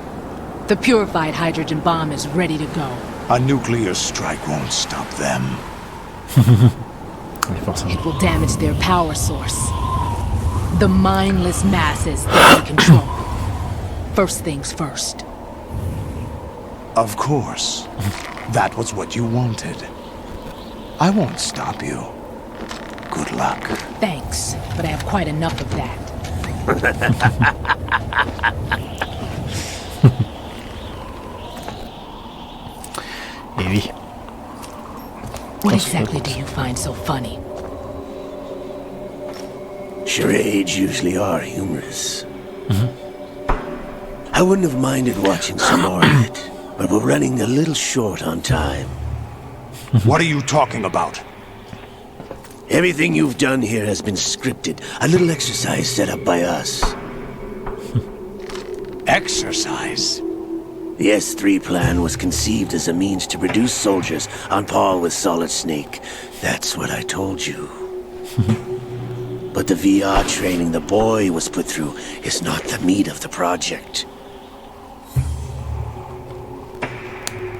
The purified hydrogen bomb is ready to go. A nuclear strike won't stop them. It will damage their power source. The mindless masses that we control. First things first. Of course. That was what you wanted. I won't stop you. Good luck. Thanks, but I have quite enough of that. Eh oui. What exactly do you find so funny? Charades usually are humorous. I wouldn't have minded watching some more of it, but we're running a little short on time. What are you talking about? Everything you've done here has been scripted. A little exercise set up by us. Exercise? The S3 plan was conceived as a means to reduce soldiers on par with Solid Snake. That's what I told you. But the VR training the boy was put through is not the meat of the project.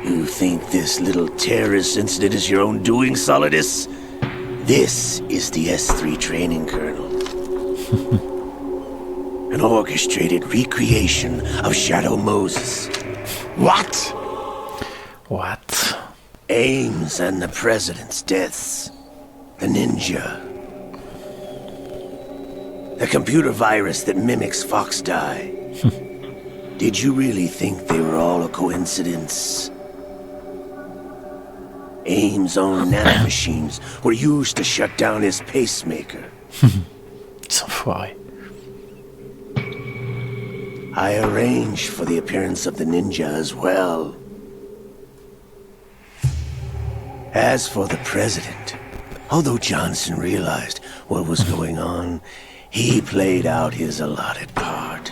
You think this little terrorist incident is your own doing, Solidus? This is the S3 training kernel. An orchestrated recreation of Shadow Moses. What? What? Ames and the President's deaths. The ninja. The computer virus that mimics Fox Die. Did you really think they were all a coincidence? Ames' own nanomachines were used to shut down his pacemaker. Ils sont foirés. I arranged for the appearance of the ninja as well. As for the president, although Johnson realized what was going on, he played out his allotted part.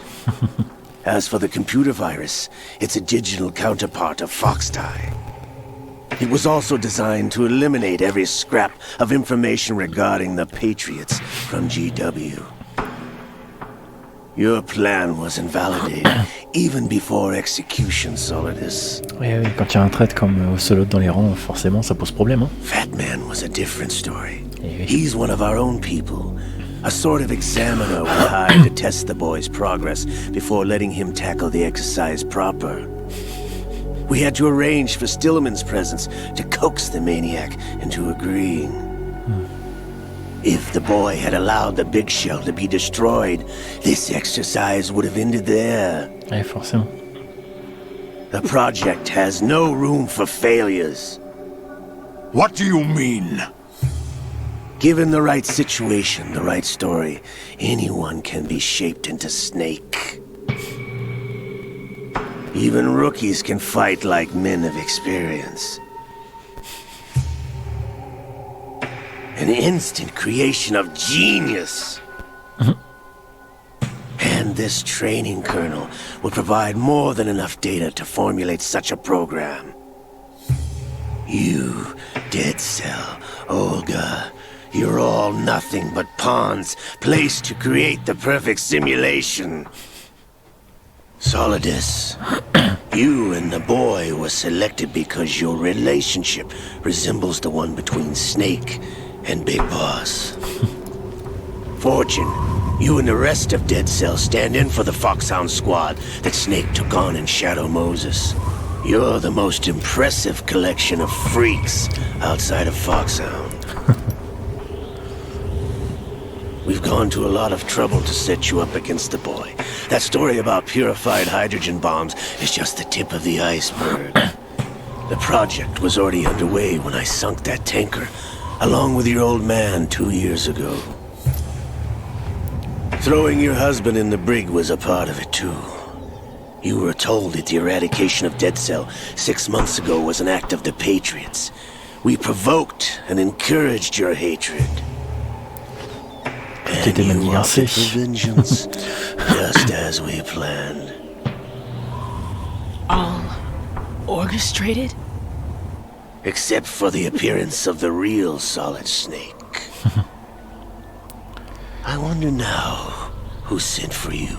As for the computer virus, it's a digital counterpart of Foxtie. It was also designed to eliminate every scrap of information regarding the Patriots from GW. Your plan was invalidated even before execution, Solidus. Oui, oui, quand il y a un traître comme Ocelot dans les rangs, forcément ça pose problème. Hein. Fat Man was a different story. Eh oui. He's one of our own people. A sort of examiner we hired to test the boy's progress before letting him tackle the exercise proper. We had to arrange for Stillman's presence to coax the maniac into agreeing. If the boy had allowed the big shell to be destroyed, this exercise would have ended there. Ouais, forcément. The project has no room for failures. What do you mean? Given the right situation, the right story, anyone can be shaped into Snake. Even rookies can fight like men of experience. An instant creation of genius. And this training kernel will provide more than enough data to formulate such a program. You, Dead Cell, Olga, you're all nothing but pawns placed to create the perfect simulation. Solidus, you and the boy were selected because your relationship resembles the one between Snake and Big Boss. Fortune, you and the rest of Dead Cell stand in for the Foxhound squad that Snake took on in Shadow Moses. You're the most impressive collection of freaks outside of Foxhound. We've gone to a lot of trouble to set you up against the boy. That story about purified hydrogen bombs is just the tip of the iceberg. The project was already underway when I sunk that tanker, along with your old man 2 years ago. Throwing your husband in the brig was a part of it too. You were told that the eradication of Dead Cell 6 months ago was an act of the Patriots. We provoked and encouraged your hatred. And you opted for vengeance, just as we planned. All orchestrated? Except for the appearance of the real Solid Snake. I wonder now who sent for you.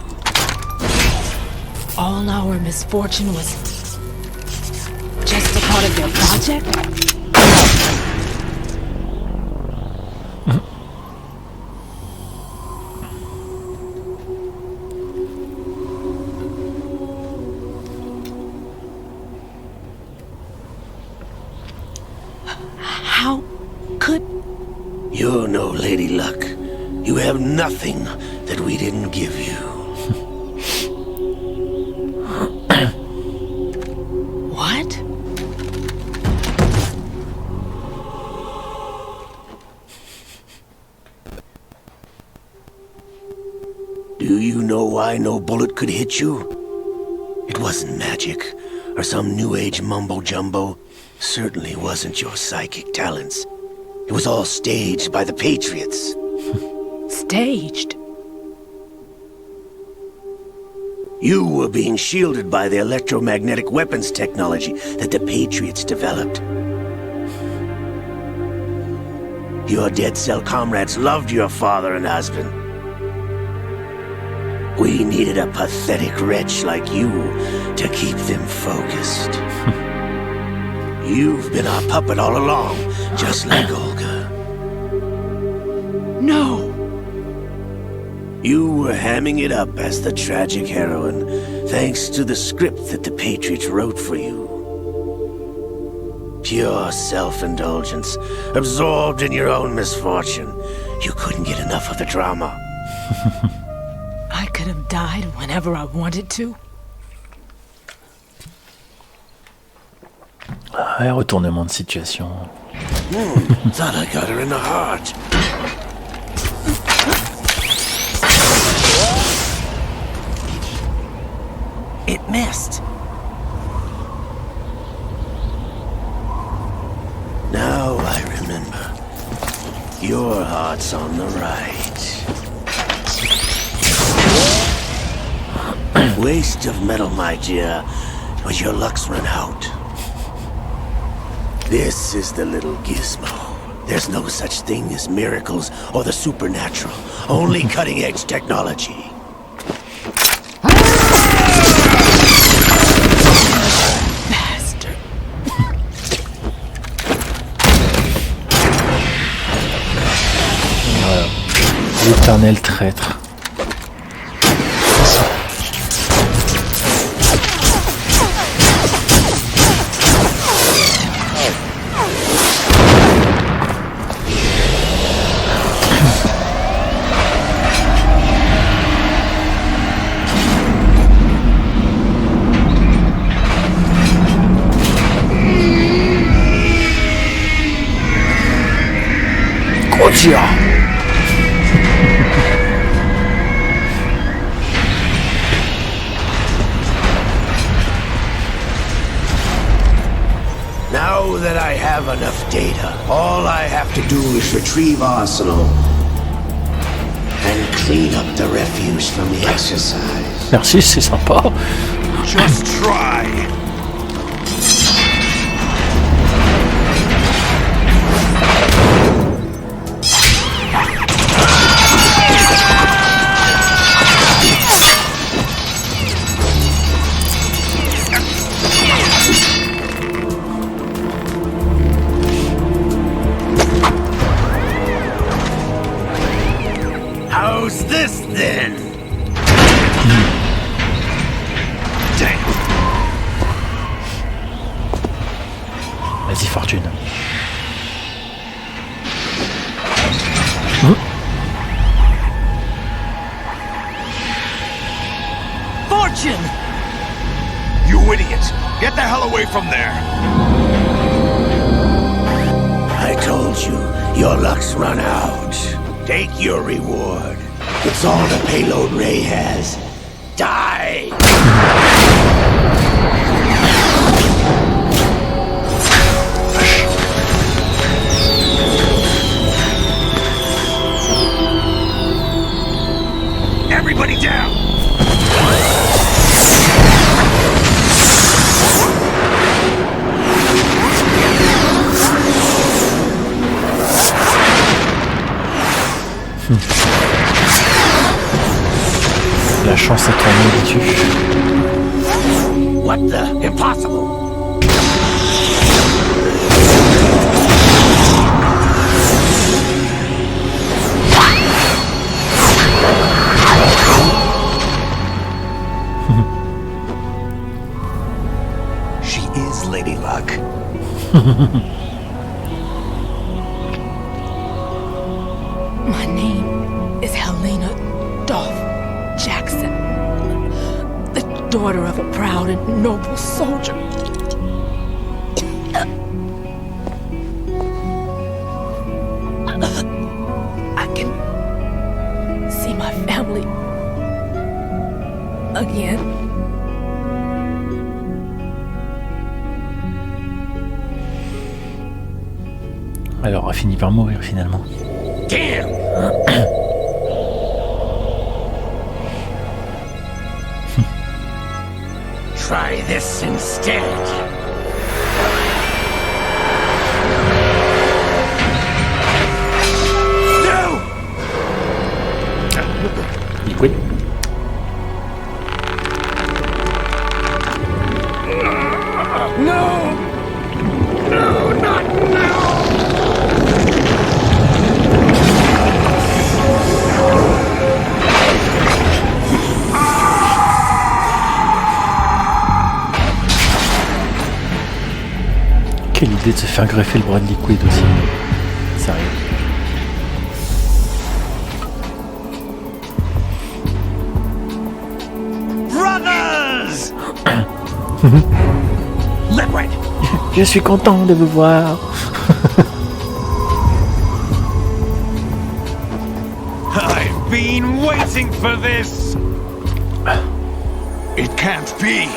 All our misfortune was just a part of their project? How could... You're no Lady Luck. You have nothing that we didn't give you. What? Do you know why no bullet could hit you? It wasn't magic, or some new age mumbo-jumbo. Certainly wasn't your psychic talents. It was all staged by the Patriots. Staged? You were being shielded by the electromagnetic weapons technology that the Patriots developed. Your Dead Cell comrades loved your father and husband. We needed a pathetic wretch like you to keep them focused. You've been our puppet all along, just like Olga. No! You were hamming it up as the tragic heroine, thanks to the script that the Patriots wrote for you. Pure self-indulgence, absorbed in your own misfortune. You couldn't get enough of the drama. I could have died whenever I wanted to. Ouais, retournement de situation. Thought I got her in the heart. It missed. Now I remember. Your heart's on the right. Waste of metal, my dear, but your luck's run out. This is the little gizmo. There's no such thing as miracles or the supernatural. Only cutting-edge technology. Bastard. Voilà. L'éternel traître. Gotcha. Now that I have enough data, all I have to do is retrieve Arsenal and clean up the refuse from the exercise. Merci, c'est sympa. Just try. How's this then? Damn. Vas-y, Fortune. Fortune! You idiot! Get the hell away from there! I told you, your luck's run out. Take your reward. It's all the payload Ray has. Die! Everybody down! La chance est tournée dessus. What the? Impossible! She is Lady Luck. My name is Helena Dolph Jackson, the daughter of a proud and noble soldier. I can see my family again. Elle aura fini par mourir finalement. Damn! Try this instead. No! Liquid. No! No, not now! Quelle idée de se faire greffer le bras de Liquid aussi. Sérieux. Brothers! Liquid! Je suis content de vous voir. I've been waiting for this! It can't be.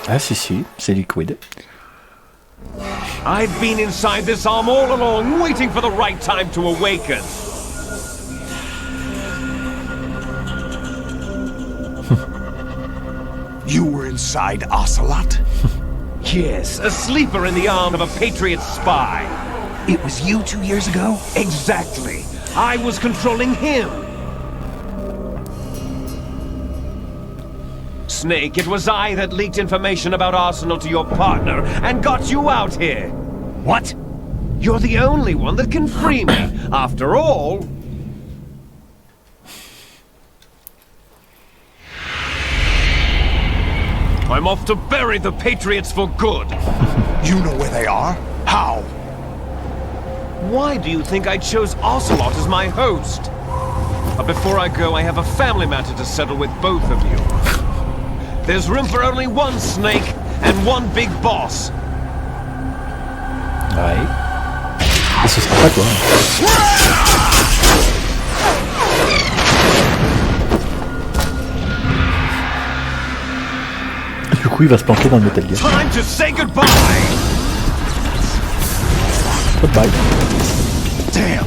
Ah si, c'est Liquid. I've been inside this arm all along, waiting for the right time to awaken. You were inside Ocelot? Yes, a sleeper in the arm of a Patriot spy. It was you 2 years ago? Exactly. I was controlling him. Snake, it was I that leaked information about Arsenal to your partner and got you out here. What? You're the only one that can free me. After all... I'm off to bury the Patriots for good. You know where they are? How? Why do you think I chose Ocelot as my host? But before I go, I have a family matter to settle with both of you. There's room for only one Snake and one big boss. Ouais. Et ce sera pas toi. coup, il va se planquer dans le Metal Gear. Time to say goodbye. Goodbye. Damn.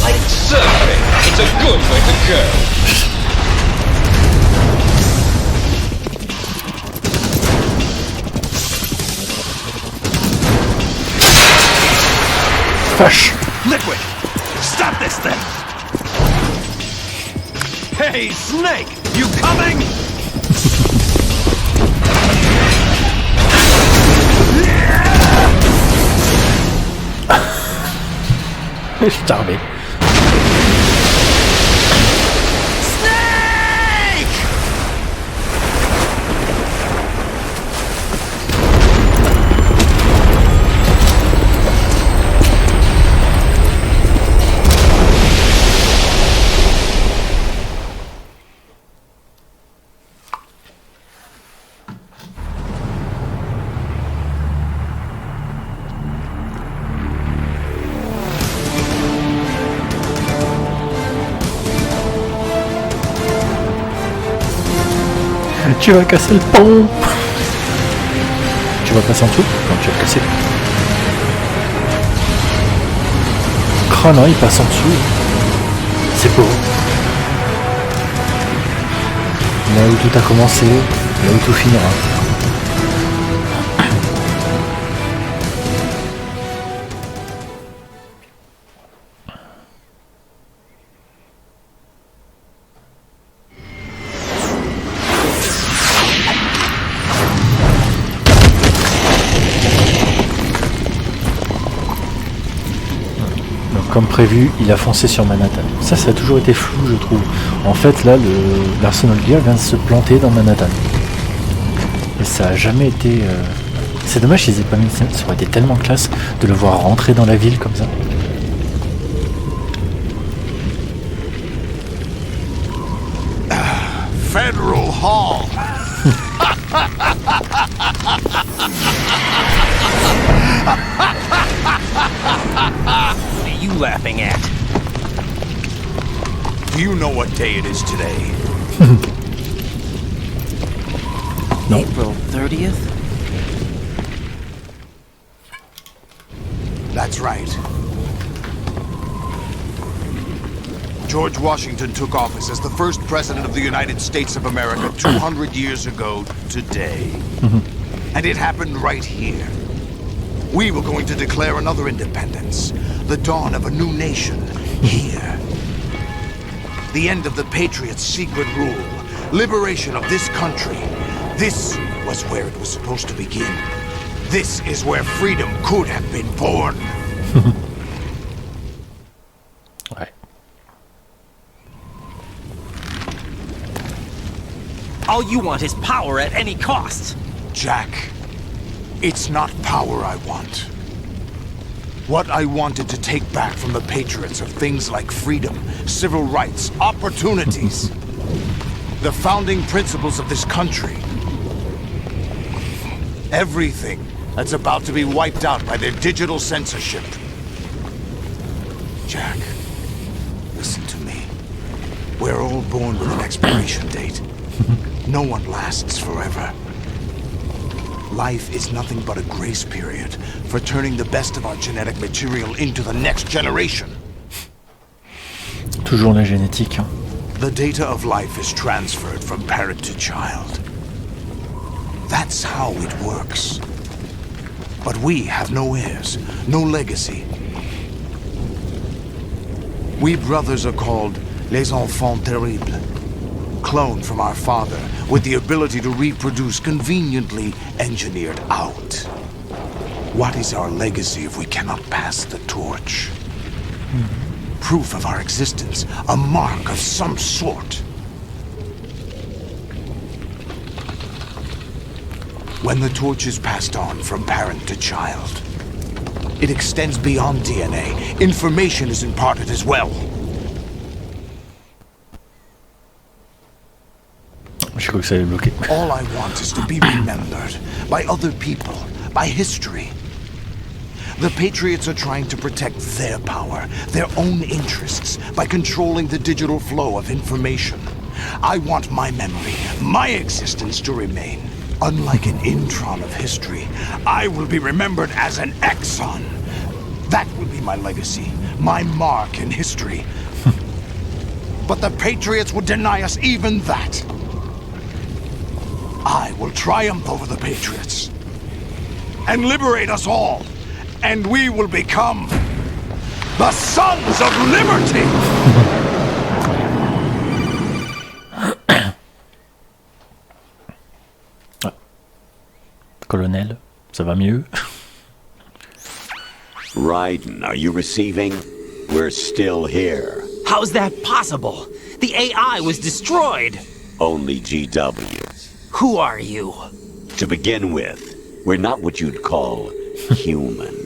Like surfing, it's a good way to go. Vache. Liquid, stop this thing. Hey, Snake, you coming? Je suis tardé. Tu vas casser le pont. Tu vas passer en dessous. Non, tu vas le casser. Oh non, il passe en dessous. C'est beau. Là où tout a commencé, là où tout finira. Comme prévu, il a foncé sur Manhattan. Ça a toujours été flou, je trouve. En fait, là, l'Arsenal Gear vient de se planter dans Manhattan. Et ça a jamais été... C'est dommage qu'ils aient pas mis ça. Ça aurait été tellement classe de le voir rentrer dans la ville comme ça. Federal Hall. What are you laughing at? Do you know what day it is today? No. April 30th? That's right. George Washington took office as the first president of the United States of America 200 years ago today. And it happened right here. We were going to declare another independence, the dawn of a new nation, here. The end of the Patriots' secret rule, liberation of this country. This was where it was supposed to begin. This is where freedom could have been born. Ouais. All you want is power at any cost. Jack, it's not power I want. What I wanted to take back from the Patriots are things like freedom, civil rights, opportunities. The founding principles of this country. Everything that's about to be wiped out by their digital censorship. Jack, listen to me. We're all born with an expiration date. No one lasts forever. Life is nothing but a grace period for turning the best of our genetic material into the next generation. Toujours la génétique. Hein. The data of life is transferred from parent to child. That's how it works. But we have no heirs, no legacy. We brothers are called les enfants terribles. Cloned from our father, with the ability to reproduce conveniently engineered out. What is our legacy if we cannot pass the torch? Proof of our existence, a mark of some sort. When the torch is passed on from parent to child, it extends beyond DNA. Information is imparted as well. Je crois que ça allait bloquer. All I want is to be remembered by other people, by history. The Patriots are trying to protect their power, their own interests, by controlling the digital flow of information. I want my memory, my existence to remain. Unlike an intron of history, I will be remembered as an exon. That will be my legacy, my mark in history. But the Patriots would deny us even that. I will triumph over the Patriots and liberate us all, and we will become the Sons of Liberty! Colonel, ça va mieux? Raiden, are you receiving? We're still here. How's that possible? The AI was destroyed. Only GW. Who are you? To begin with, we're not what you'd call human.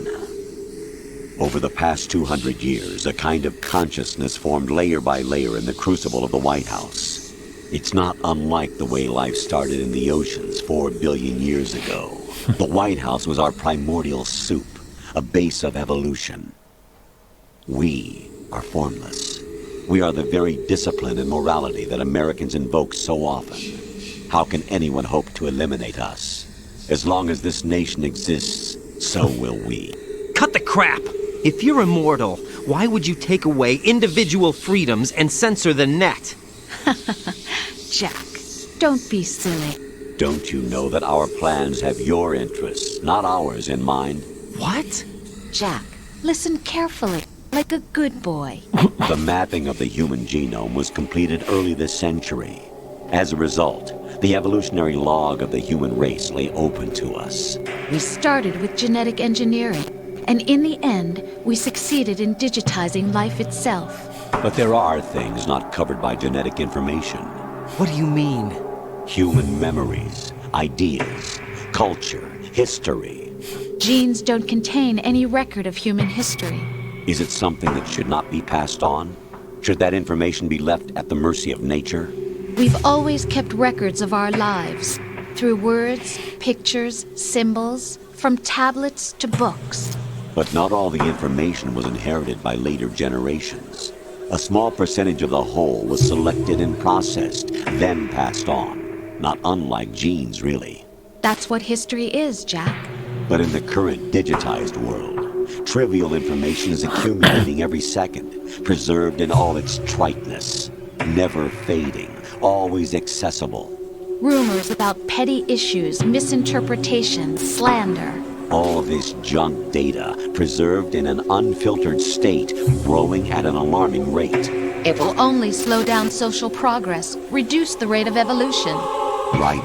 Over the past 200 years, a kind of consciousness formed layer by layer in the crucible of the White House. It's not unlike the way life started in the oceans 4 billion years ago. The White House was our primordial soup, a base of evolution. We are formless. We are the very discipline and morality that Americans invoke so often. How can anyone hope to eliminate us? As long as this nation exists, so will we. Cut the crap! If you're immortal, why would you take away individual freedoms and censor the net? Jack, don't be silly. Don't you know that our plans have your interests, not ours, in mind? What? Jack, listen carefully, like a good boy. The mapping of the human genome was completed early this century. As a result, the evolutionary log of the human race lay open to us. We started with genetic engineering, and in the end, we succeeded in digitizing life itself. But there are things not covered by genetic information. What do you mean? Human memories, ideas, culture, history. Genes don't contain any record of human history. Is it something that should not be passed on? Should that information be left at the mercy of nature? We've always kept records of our lives, through words, pictures, symbols, from tablets to books. But not all the information was inherited by later generations. A small percentage of the whole was selected and processed, then passed on. Not unlike genes, really. That's what history is, Jack. But in the current digitized world, trivial information is accumulating every second, preserved in all its triteness, never fading, always accessible. Rumors about petty issues, misinterpretation, slander. All this junk data, preserved in an unfiltered state, growing at an alarming rate. It will only slow down social progress, reduce the rate of evolution. Right.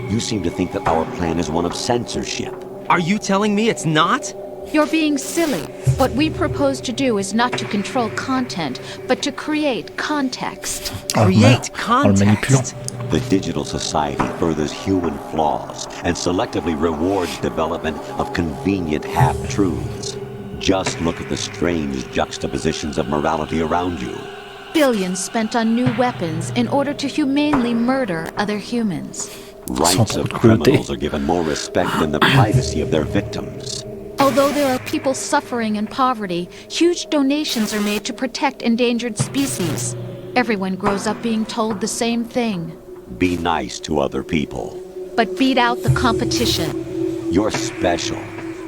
You seem to think that our plan is one of censorship. Are you telling me it's not? You're being silly. What we propose to do is not to control content, but to create context. Create context? The digital society furthers human flaws and selectively rewards development of convenient half-truths. Just look at the strange juxtapositions of morality around you. Billions spent on new weapons in order to humanely murder other humans. Rights of criminals are given more respect than the privacy of their victims. Although there are people suffering in poverty, huge donations are made to protect endangered species. Everyone grows up being told the same thing. Be nice to other people. But beat out the competition. You're special.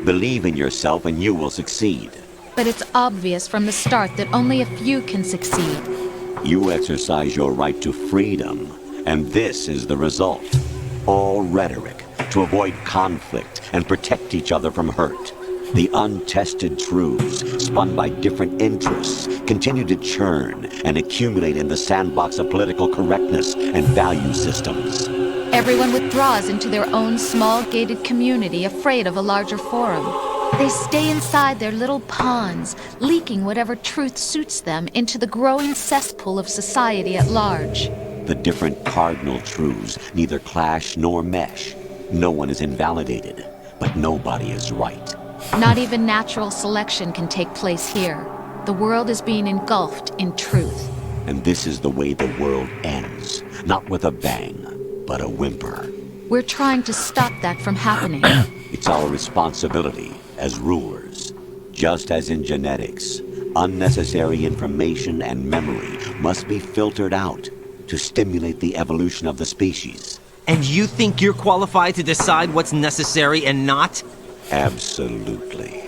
Believe in yourself and you will succeed. But it's obvious from the start that only a few can succeed. You exercise your right to freedom, and this is the result. All rhetoric to avoid conflict and protect each other from hurt. The untested truths, spun by different interests, continue to churn and accumulate in the sandbox of political correctness and value systems. Everyone withdraws into their own small gated community, afraid of a larger forum. They stay inside their little ponds, leaking whatever truth suits them into the growing cesspool of society at large. The different cardinal truths neither clash nor mesh. No one is invalidated, but nobody is right. Not even natural selection can take place here. The world is being engulfed in truth. And this is the way the world ends. Not with a bang, but a whimper. We're trying to stop that from happening. It's our responsibility as rulers. Just as in genetics, unnecessary information and memory must be filtered out to stimulate the evolution of the species. And you think you're qualified to decide what's necessary and not? Absolutely.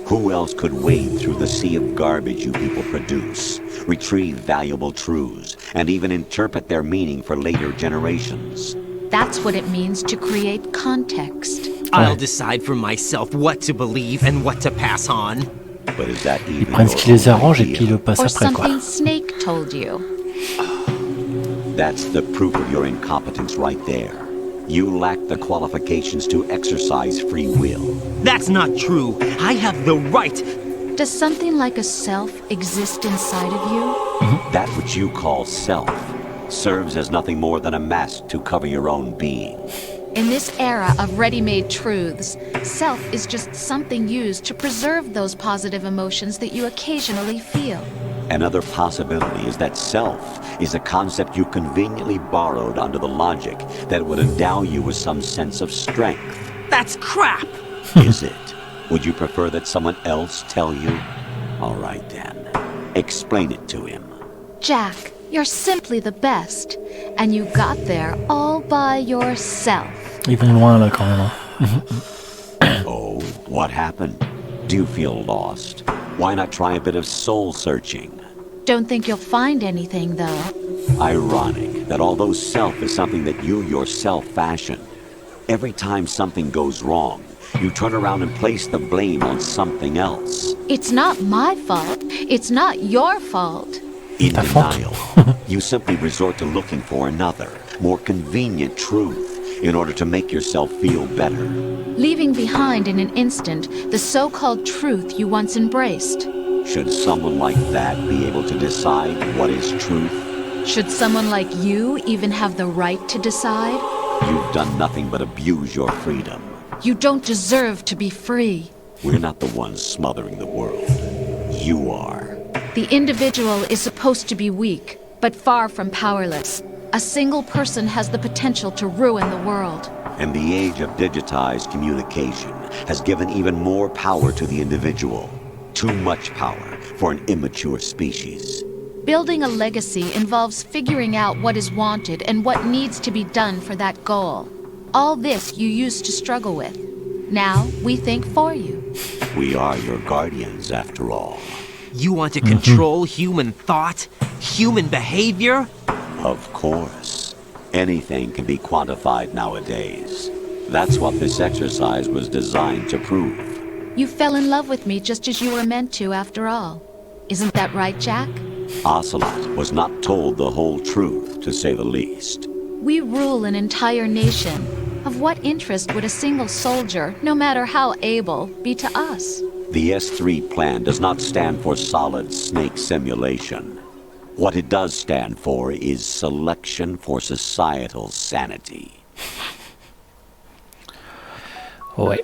Who else could wade through the sea of garbage you people produce, retrieve valuable truths, and even interpret their meaning for later generations? That's what it means to create context. I'll decide for myself what to believe and what to pass on. But is that Ils even prennent ce qui les arrange et puis ils le passent Or après, quoi. something Snake told you. That's the proof of your incompetence right there. You lack the qualifications to exercise free will. That's not true. I have the right. Does something like a self exist inside of you? That which you call self serves as nothing more than a mask to cover your own being. In this era of ready-made truths, self is just something used to preserve those positive emotions that you occasionally feel. Another possibility is that self is a concept you conveniently borrowed under the logic that would endow you with some sense of strength. That's crap! Is it? Would you prefer that someone else tell you? All right then. Explain it to him. Jack, you're simply the best, and you got there all by yourself. Ils vont loin là quand même. Hein. Oh, what happened? Do you feel lost? Why not try a bit of soul searching? Don't think you'll find anything, though. Ironic that although self is something that you yourself fashioned, every time something goes wrong, you turn around and place the blame on something else. It's not my fault. It's not your fault. In denial, you simply resort to looking for another, more convenient truth in order to make yourself feel better. Leaving behind in an instant the so-called truth you once embraced. Should someone like that be able to decide what is truth? Should someone like you even have the right to decide? You've done nothing but abuse your freedom. You don't deserve to be free. We're not the ones smothering the world. You are. The individual is supposed to be weak, but far from powerless. A single person has the potential to ruin the world. And the age of digitized communication has given even more power to the individual. Too much power for an immature species. Building a legacy involves figuring out what is wanted and what needs to be done for that goal. All this you used to struggle with. Now we think for you. We are your guardians, after all. You want to control human thought? Human behavior? Of course. Anything can be quantified nowadays. That's what this exercise was designed to prove. You fell in love with me just as you were meant to, after all. Isn't that right, Jack? Ocelot was not told the whole truth, to say the least. We rule an entire nation. Of what interest would a single soldier, no matter how able, be to us? The S3 plan does not stand for solid snake simulation. What it does stand for is selection for societal sanity. Ouais.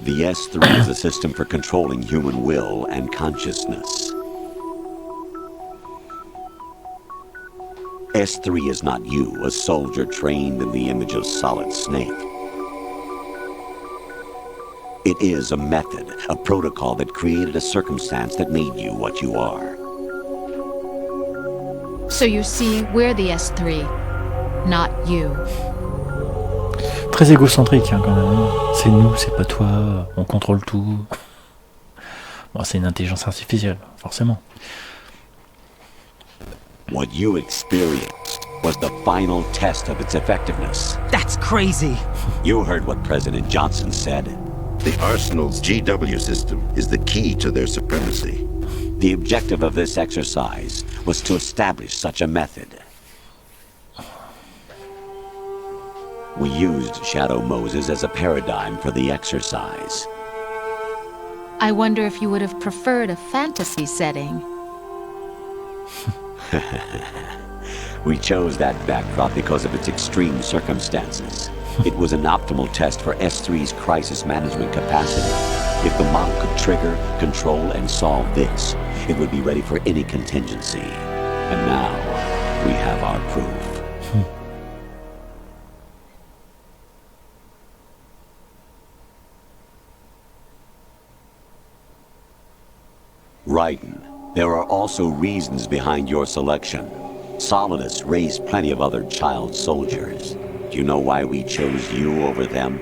The S3 is a system for controlling human will and consciousness. S3 is not you, a soldier trained in the image of Solid Snake. It is a method, a protocol that created a circumstance that made you what you are. So you see, we're the S3, not you. Très égocentrique hein, quand même. C'est nous, c'est pas toi, on contrôle tout. Bon, c'est une intelligence artificielle, forcément. What you experienced was the final test of its effectiveness. That's crazy. You heard what President Johnson said. The Arsenal's GW system is the key to their supremacy. The objective of this exercise was to establish such a method. We used Shadow Moses as a paradigm for the exercise. I wonder if you would have preferred a fantasy setting. We chose that backdrop because of its extreme circumstances. It was an optimal test for S3's crisis management capacity. If the model could trigger, control, and solve this, it would be ready for any contingency. And now, we have our proof. Raiden, there are also reasons behind your selection. Solidus raised plenty of other child soldiers. Do you know why we chose you over them?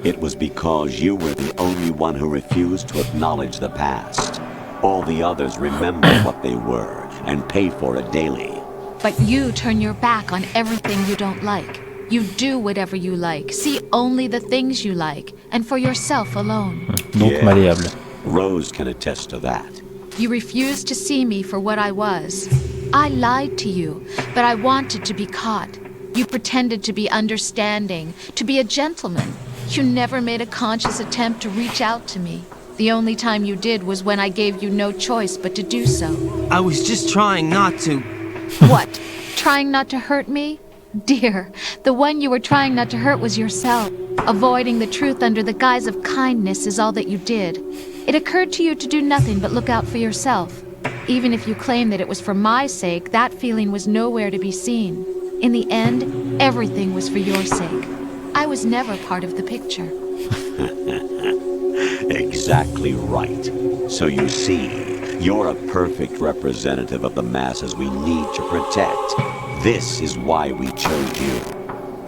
It was because you were the only one who refused to acknowledge the past. All the others remember what they were and pay for it daily. But you turn your back on everything you don't like. You do whatever you like, see only the things you like, and for yourself alone. Donc malléable. Rose can attest to that. You refused to see me for what I was. I lied to you, but I wanted to be caught. You pretended to be understanding, to be a gentleman. You never made a conscious attempt to reach out to me. The only time you did was when I gave you no choice but to do so. I was just trying not to... What? Trying not to hurt me? Dear, the one you were trying not to hurt was yourself. Avoiding the truth under the guise of kindness is all that you did. It occurred to you to do nothing but look out for yourself. Even if you claim that it was for my sake, that feeling was nowhere to be seen. In the end, everything was for your sake. I was never part of the picture. Exactly right. So you see, you're a perfect representative of the masses we need to protect. This is why we chose you.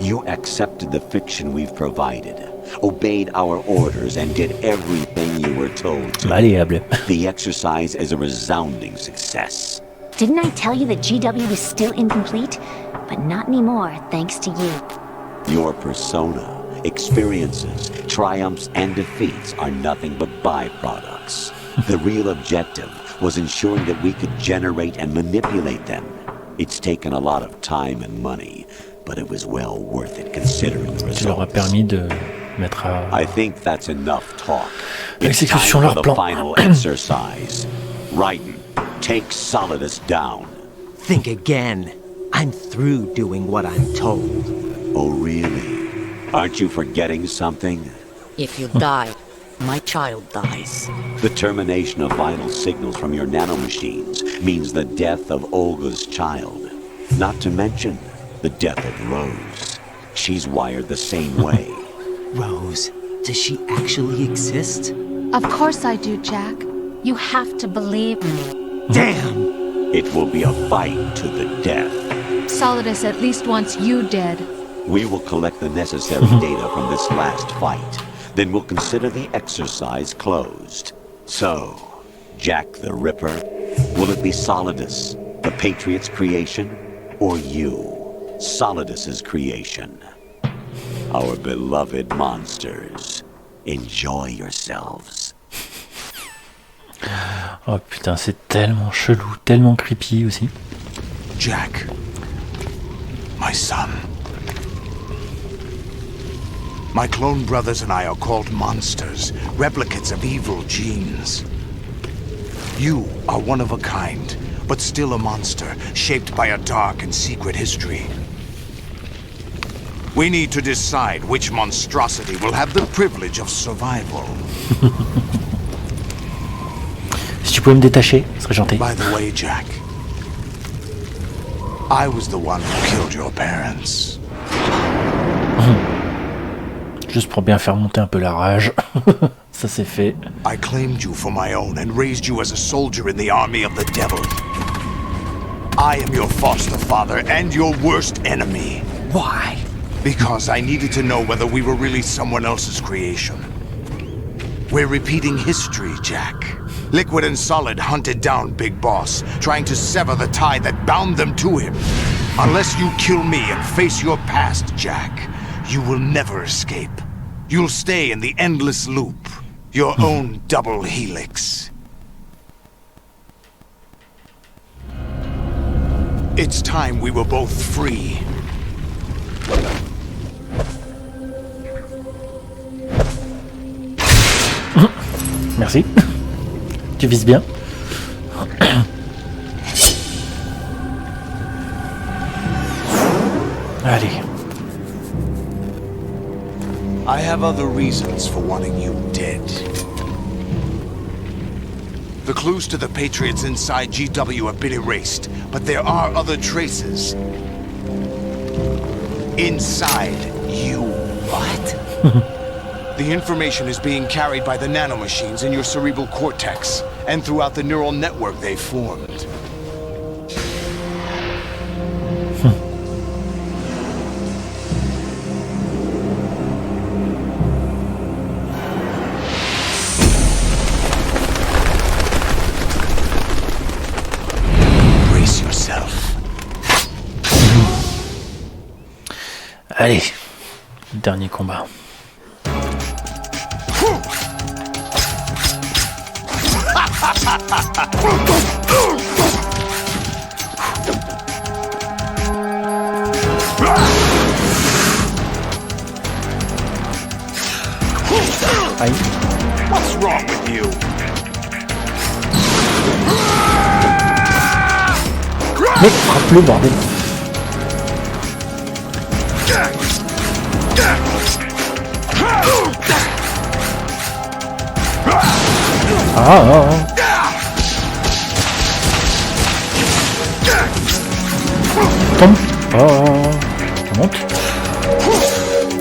You accepted the fiction we've provided, obeyed our orders, and did everything you were told to. Malléable. The exercise is a resounding success. Didn't I tell you that GW is still incomplete? But not anymore, thanks to you. Your persona, experiences, triumphs, and defeats are nothing but byproducts. The real objective was ensuring that we could generate and manipulate them. It's taken a lot of time and money, but it was well worth it considering the Ça leur a results. permis de mettre à I think that's enough talk. It's time exécution for leur the plan. final exercise. Raiden, take Solidus down. Think again. I'm through doing what I'm told. Oh, really? Aren't you forgetting something? If you die, my child dies. The termination of vital signals from your nanomachines means the death of Olga's child. Not to mention the death of Rose. She's wired the same way. Rose, does she actually exist? Of course I do, Jack. You have to believe me. Damn! It will be a fight to the death. Solidus at least wants you dead. We will collect the necessary data from this last fight. Then we'll consider the exercise closed. So, Jack the Ripper, will it be Solidus, the Patriot's creation, or you, Solidus's creation? Our beloved monsters, enjoy yourselves. Oh putain, c'est tellement chelou, tellement creepy aussi. Jack, my son. My clone brothers and I are called monsters, replicates of evil genes. You are one of a kind, but still a monster, shaped by a dark and secret history. We need to decide which monstrosity will have the privilege of survival. Si tu pouvais me détacher, ce serait gentil. By the way, Jack, I was the one who killed your parents. Juste pour bien faire monter un peu la rage. Ça c'est fait. I claimed you for my own and raised you as a soldier in the army of the devil. I am your foster father and your worst enemy. Why? Because I needed to know whether we were really someone else's creation. We're repeating history, Jack. Liquid and Solid hunted down Big Boss, trying to sever the tie that bound them to him. Unless you kill me and face your past, Jack, you will never escape. You'll stay in the endless loop, your own double helix. It's time we were both free. Merci. Tu vises bien. Allez. I have other reasons for wanting you dead. The clues to the Patriots inside GW have been erased, but there are other traces. Inside you. What? The information is being carried by the nanomachines in your cerebral cortex, and throughout the neural network they formed. Brace yourself. Allez, dernier combat. Aïe. What's wrong with you? Mec, frappe-le, bordel. Tombe. On monte.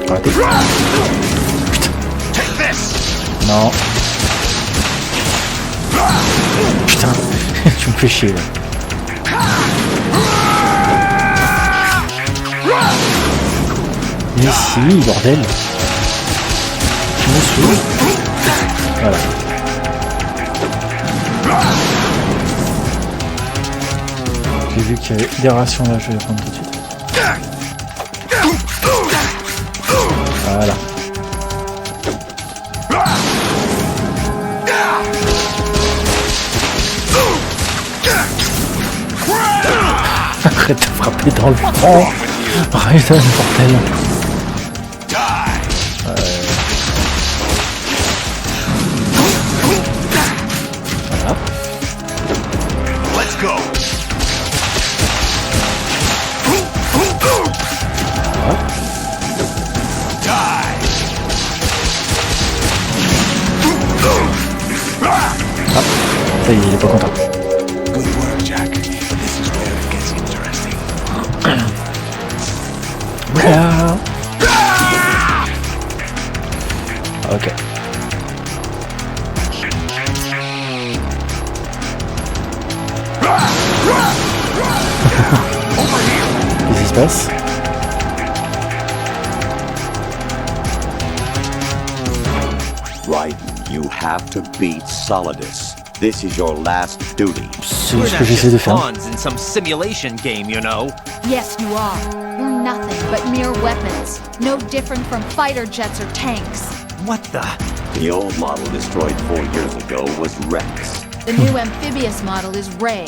Raté. Non. Putain, tu me fais chier là. Mais si, bordel. Tu me suis. Voilà. J'ai vu qu'il y avait des rations là, je vais les prendre tout de suite. Voilà. Arrête de frapper dans le front. Arrête de bordel. Voilà. Let's go. Ça y est, il est pas content. Good work, Jack. But this is where it gets interesting. Voilà. Ok. Qu'est-ce qui se passe? Right, you have to beat Solidus. This is your last duty. C'est ce que j'essaie de faire. In some simulation game, you know. Yes, you are. You're nothing but mere weapons. No different from fighter jets or tanks. What the? The old model destroyed 4 years ago was Rex. The new amphibious model is Ray.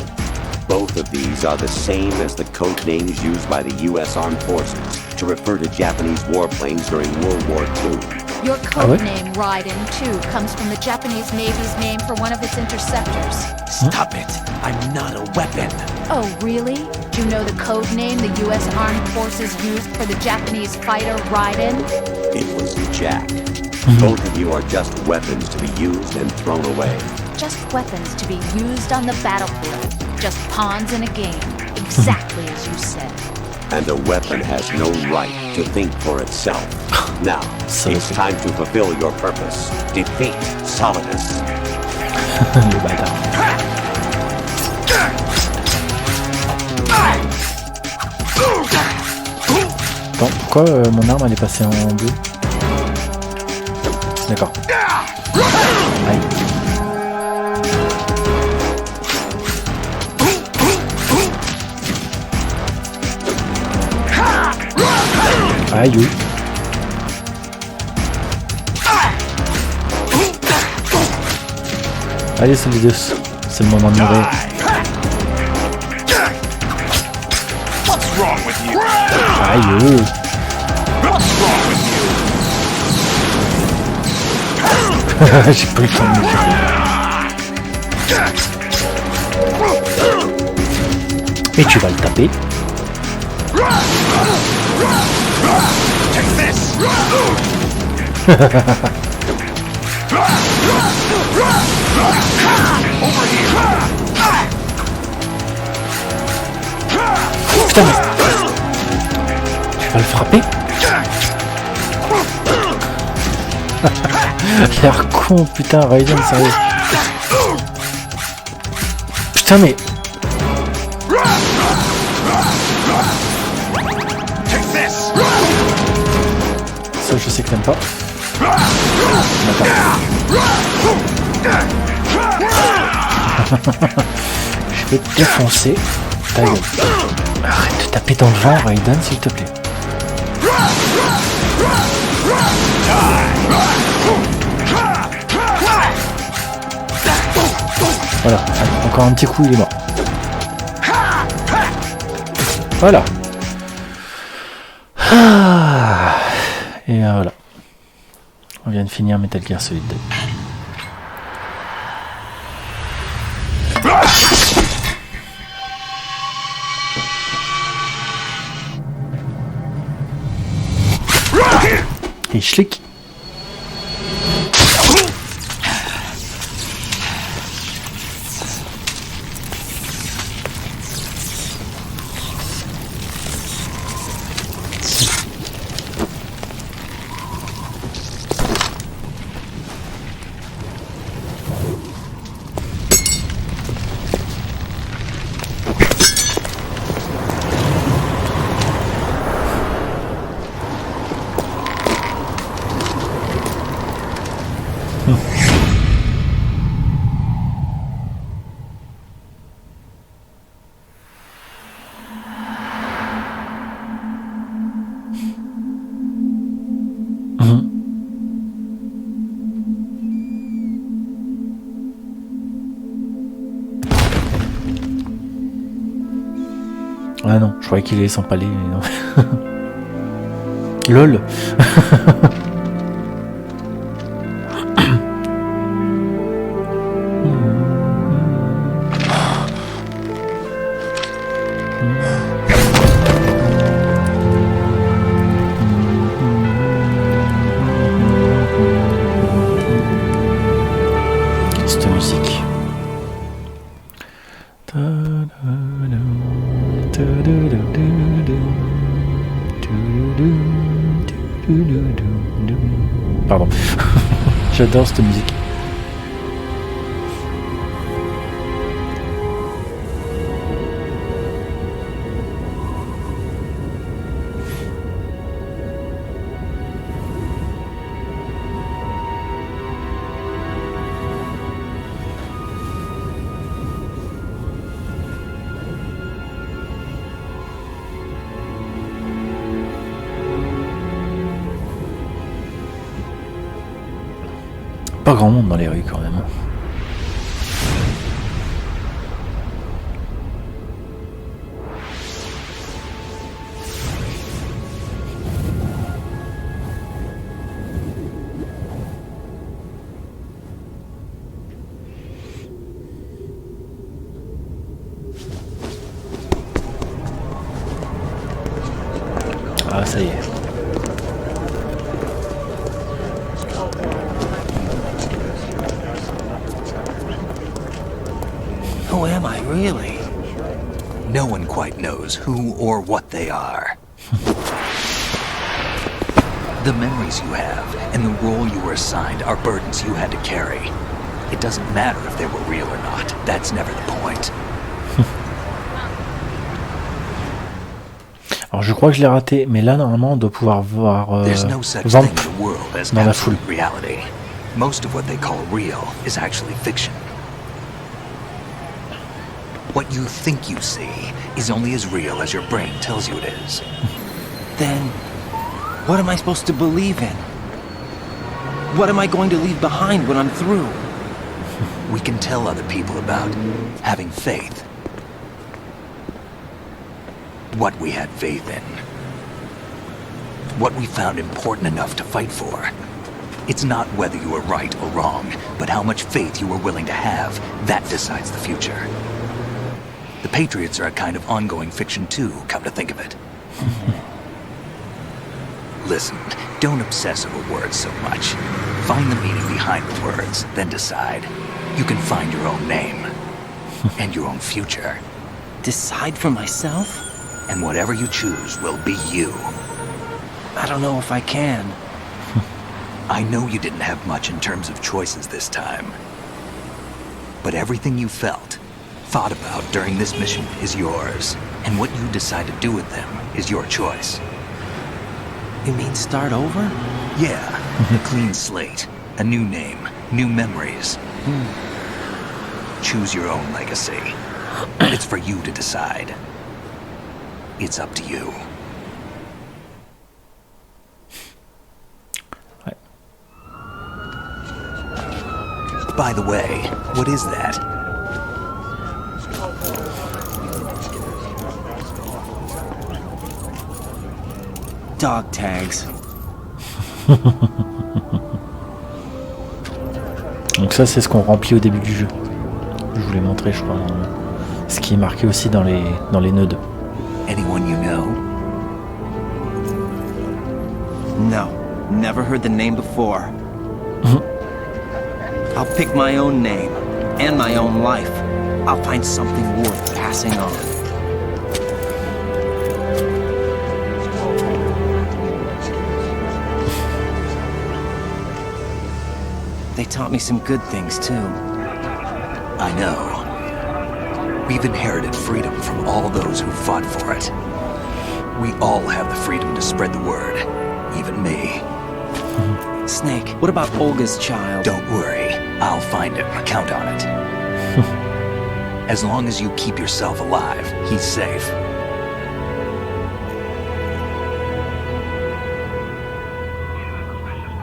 Both of these are the same as the code names used by the U.S. Armed Forces to refer to Japanese warplanes during World War II. Your code name, Raiden, too, comes from the Japanese Navy's name for one of its interceptors. Stop it. I'm not a weapon. Oh, really? Do you know the code name the U.S. Armed Forces used for the Japanese fighter Raiden? It was Jack. Both of you are just weapons to be used and thrown away. Just weapons to be used on the battlefield. Just pawns in a game. Exactly as you said. And a weapon has no right to think for itself. Now, it's time to fulfill your purpose. Defeat Solidus. Le bâtard. Attends, pourquoi mon arme elle est passée en bleu? D'accord. Aïe. Aïe. Allez, Solidus, c'est le moment de mourir. Aïe. J'ai pas eu le temps de me faire. Et tu vas le taper. Putain, mais... Tu vas le frapper? L'air con, putain, Raiden, sérieux. Putain, mais... Ça, je sais que t'aimes pas. Je vais te défoncer. Ta gueule. Arrête de taper dans le vent, Raiden, s'il te plaît. Voilà, allez, encore un petit coup, il est mort. Voilà. Ah. Et voilà. On vient de finir Metal Gear Solid 2. Et schlick. Ah non, je croyais qu'il allait s'empaler, mais non. LOL. Cette musique. Pardon. J'adore cette musique. Pas grand monde dans les rues quand même. Ah, ça y est. Who am I, really? No one quite knows who or what they are. The memories you have and the role you were assigned are burdens you had to carry. It doesn't matter if they were real or not. That's never the point. Alors je crois que je l'ai raté, mais là normalement on doit pouvoir voir Vamp dans la foule. Reality. Most of what they call real is actually fiction. What you think you see is only as real as your brain tells you it is. Then, what am I supposed to believe in? What am I going to leave behind when I'm through? We can tell other people about having faith. What we had faith in. What we found important enough to fight for. It's not whether you were right or wrong, but how much faith you were willing to have. That decides the future. The Patriots are a kind of ongoing fiction too, come to think of it. Listen, don't obsess over words so much. Find the meaning behind the words, then decide. You can find your own name. And your own future. Decide for myself? And whatever you choose will be you. I don't know if I can. I know you didn't have much in terms of choices this time. But everything you felt, thought about during this mission is yours. And what you decide to do with them is your choice. You mean start over? Yeah, a clean slate, a new name, new memories. Choose your own legacy. It's for you to decide. It's up to you. By the way, what is that? Dog tags. Donc ça c'est ce qu'on remplit au début du jeu. Je vous l'ai montré je crois. Ce qui est marqué aussi dans les nœuds. Anyone you know? No, never heard the name before. I'll pick my own name, and my own life. I'll find something worth passing on. They taught me some good things, too. I know. We've inherited freedom from all those who fought for it. We all have the freedom to spread the word, even me. Snake, what about Olga's child? Don't worry. I'll find him. Count on it. As long as you keep yourself alive, he's safe.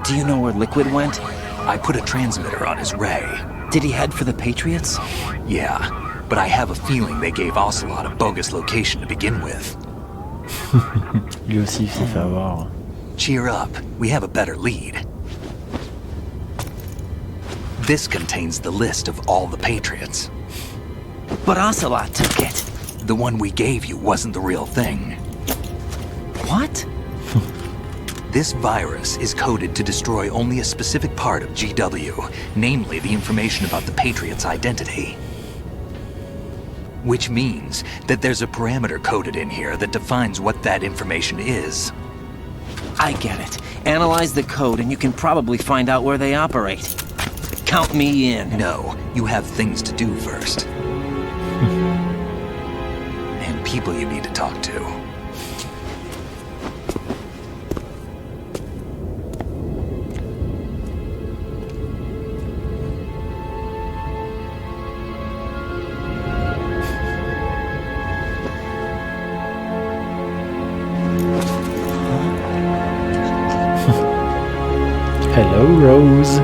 Do you know where Liquid went? I put a transmitter on his ray. Did he head for the Patriots? Yeah, but I have a feeling they gave Ocelot a bogus location to begin with. Lui aussi il s'est fait avoir. Cheer up. We have a better lead. This contains the list of all the Patriots. But Ocelot took it. The one we gave you wasn't the real thing. What? This virus is coded to destroy only a specific part of GW, namely the information about the Patriots' identity. Which means that there's a parameter coded in here that defines what that information is. I get it. Analyze the code and you can probably find out where they operate. Count me in. No, you have things to do first. And people you need to talk to. Hello, Rose.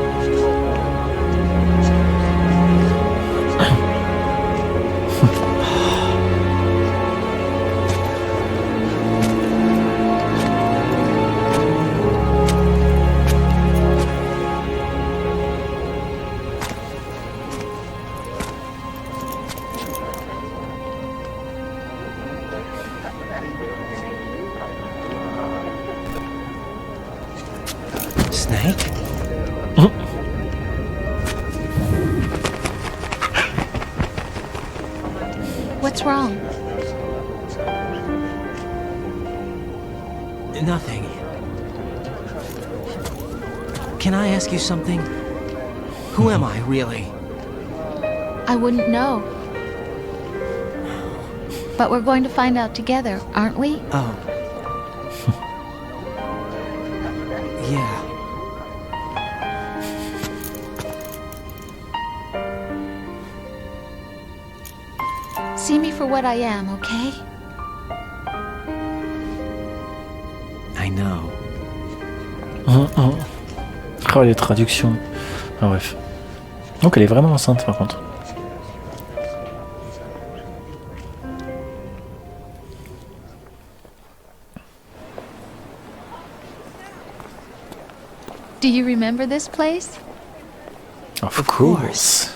Snake? What's wrong? Nothing. Can I ask you something? Who am I, really? I wouldn't know. But we're going to find out together, aren't we? Oh. Yeah. See me for what I am, okay? I know. Oh, les traductions. Ah, bref. Donc elle est vraiment enceinte par contre. Do you remember this place? Of course.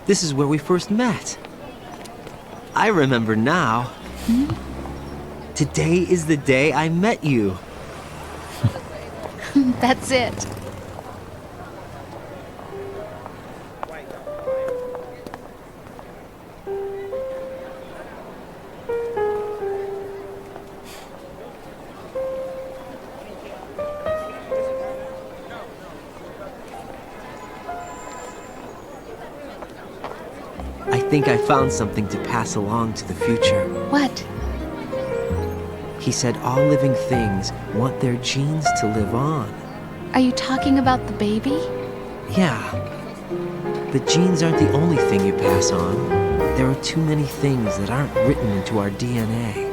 This is where we first met. I remember now. Today is the day I met you. That's it. think I found something to pass along to the future. What? He said all living things want their genes to live on. Are you talking about the baby? Yeah. The genes aren't the only thing you pass on. There are too many things that aren't written into our DNA.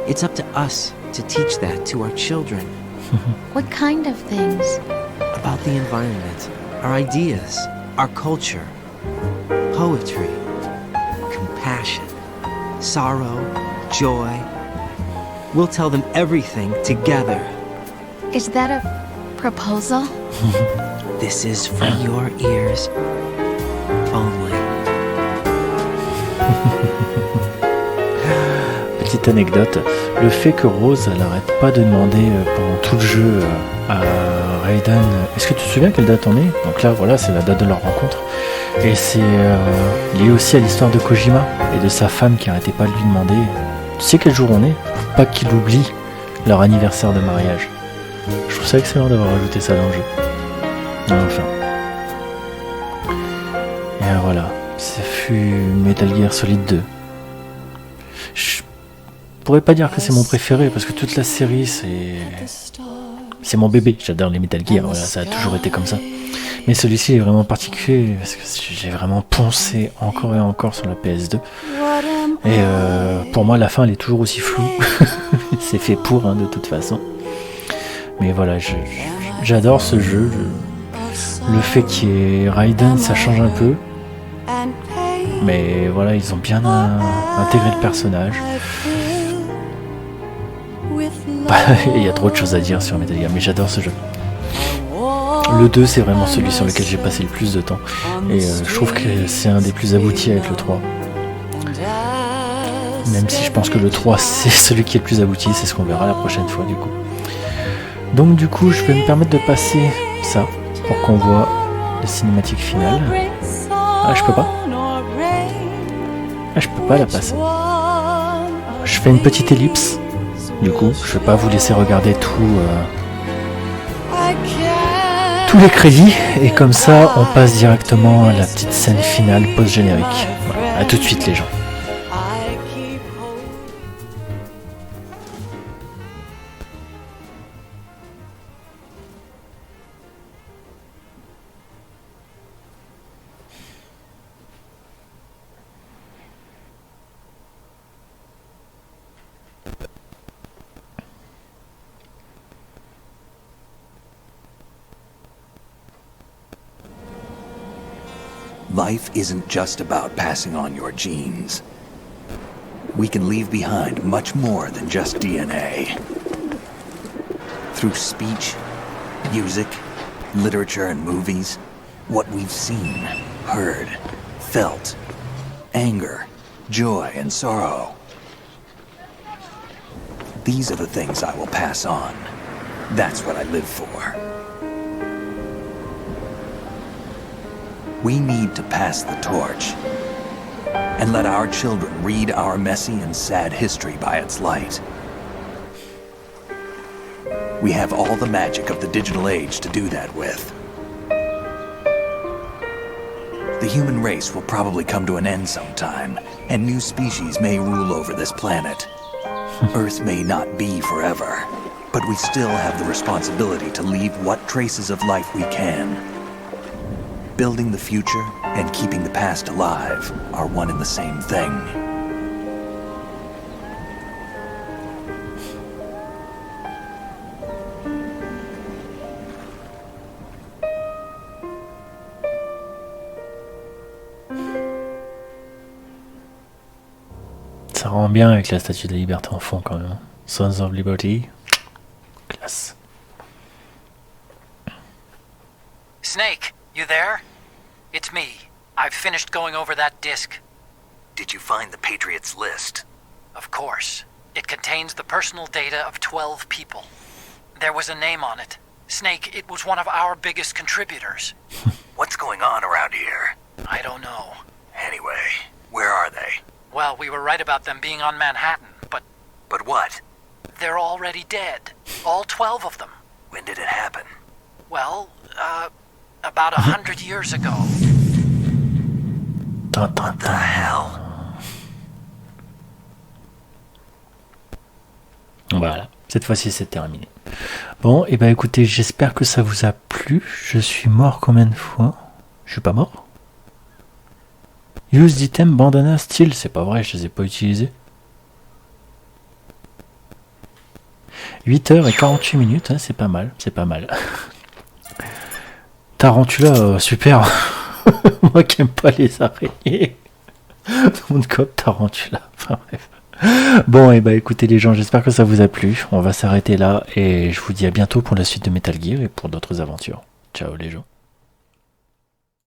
It's up to us to teach that to our children. What kind of things? About the environment, our ideas, our culture, poetry, compassion, sorrow, joy. We'll tell them everything together. Is that a proposal? This is for your ears only. Petite anecdote, le fait que Rose elle arrête pas de demander pendant tout le jeu à Raiden, est-ce que tu te souviens quelle date on est? Donc là voilà, c'est la date de leur rencontre. Et c'est lié aussi à l'histoire de Kojima et de sa femme qui arrêtait pas de lui demander tu sais quel jour on est? Pour pas qu'il oublie leur anniversaire de mariage. Je trouve ça excellent d'avoir ajouté ça dans le jeu. Enfin. Et voilà, ça fut Metal Gear Solid 2. Je pourrais pas dire que c'est mon préféré parce que toute la série c'est mon bébé. J'adore les Metal Gear, voilà, ça a toujours été comme ça. Mais celui-ci est vraiment particulier parce que j'ai vraiment poncé encore et encore sur la PS2. Et pour moi la fin elle est toujours aussi floue. C'est fait pour de toute façon. Mais voilà, j'adore ce jeu. Le fait qu'il y ait Raiden, ça change un peu. Mais voilà, ils ont bien intégré le personnage. Il y a trop de choses à dire sur Metal Gear, mais j'adore ce jeu. Le 2, c'est vraiment celui sur lequel j'ai passé le plus de temps. Et je trouve que c'est un des plus aboutis avec le 3. Même si je pense que le 3, c'est celui qui est le plus abouti, c'est ce qu'on verra la prochaine fois du coup. Donc du coup, je vais me permettre de passer ça pour qu'on voit la cinématique finale. Ah, je peux pas. Ah, je peux pas la passer. Je fais une petite ellipse. Du coup, je vais pas vous laisser regarder tous les crédits. Et comme ça, on passe directement à la petite scène finale post-générique. Voilà. À tout de suite les gens. Life isn't just about passing on your genes. We can leave behind much more than just DNA. Through speech, music, literature, and movies, what we've seen, heard, felt, anger, joy, and sorrow. These are the things I will pass on. That's what I live for. We need to pass the torch and let our children read our messy and sad history by its light. We have all the magic of the digital age to do that with. The human race will probably come to an end sometime, and new species may rule over this planet. Earth may not be forever, but we still have the responsibility to leave what traces of life we can. Building the future and keeping the past alive are one and the same thing. Ça rend bien avec la Statue de la Liberté en fond quand même. Sons of Liberty. Classe. Snake, you there? It's me. I've finished going over that disc. Did you find the Patriots list? Of course. It contains the personal data of 12 people. There was a name on it. Snake, it was one of our biggest contributors. What's going on around here? I don't know. Anyway, where are they? Well, we were right about them being on Manhattan, but... But what? They're already dead. All 12 of them. When did it happen? Well, about 100 years ago. Voilà, cette fois-ci c'est terminé. Bon, et écoutez, j'espère que ça vous a plu. Je suis mort combien de fois? Je suis pas mort? Use item bandana style, c'est pas vrai, je les ai pas utilisés. 8h48, hein, c'est pas mal, c'est pas mal. Tarantula, super. Moi qui aime pas les araignées. Tout le monde cope Tarantula. Enfin bref. Bon, et écoutez les gens, j'espère que ça vous a plu. On va s'arrêter là et je vous dis à bientôt pour la suite de Metal Gear et pour d'autres aventures. Ciao les gens.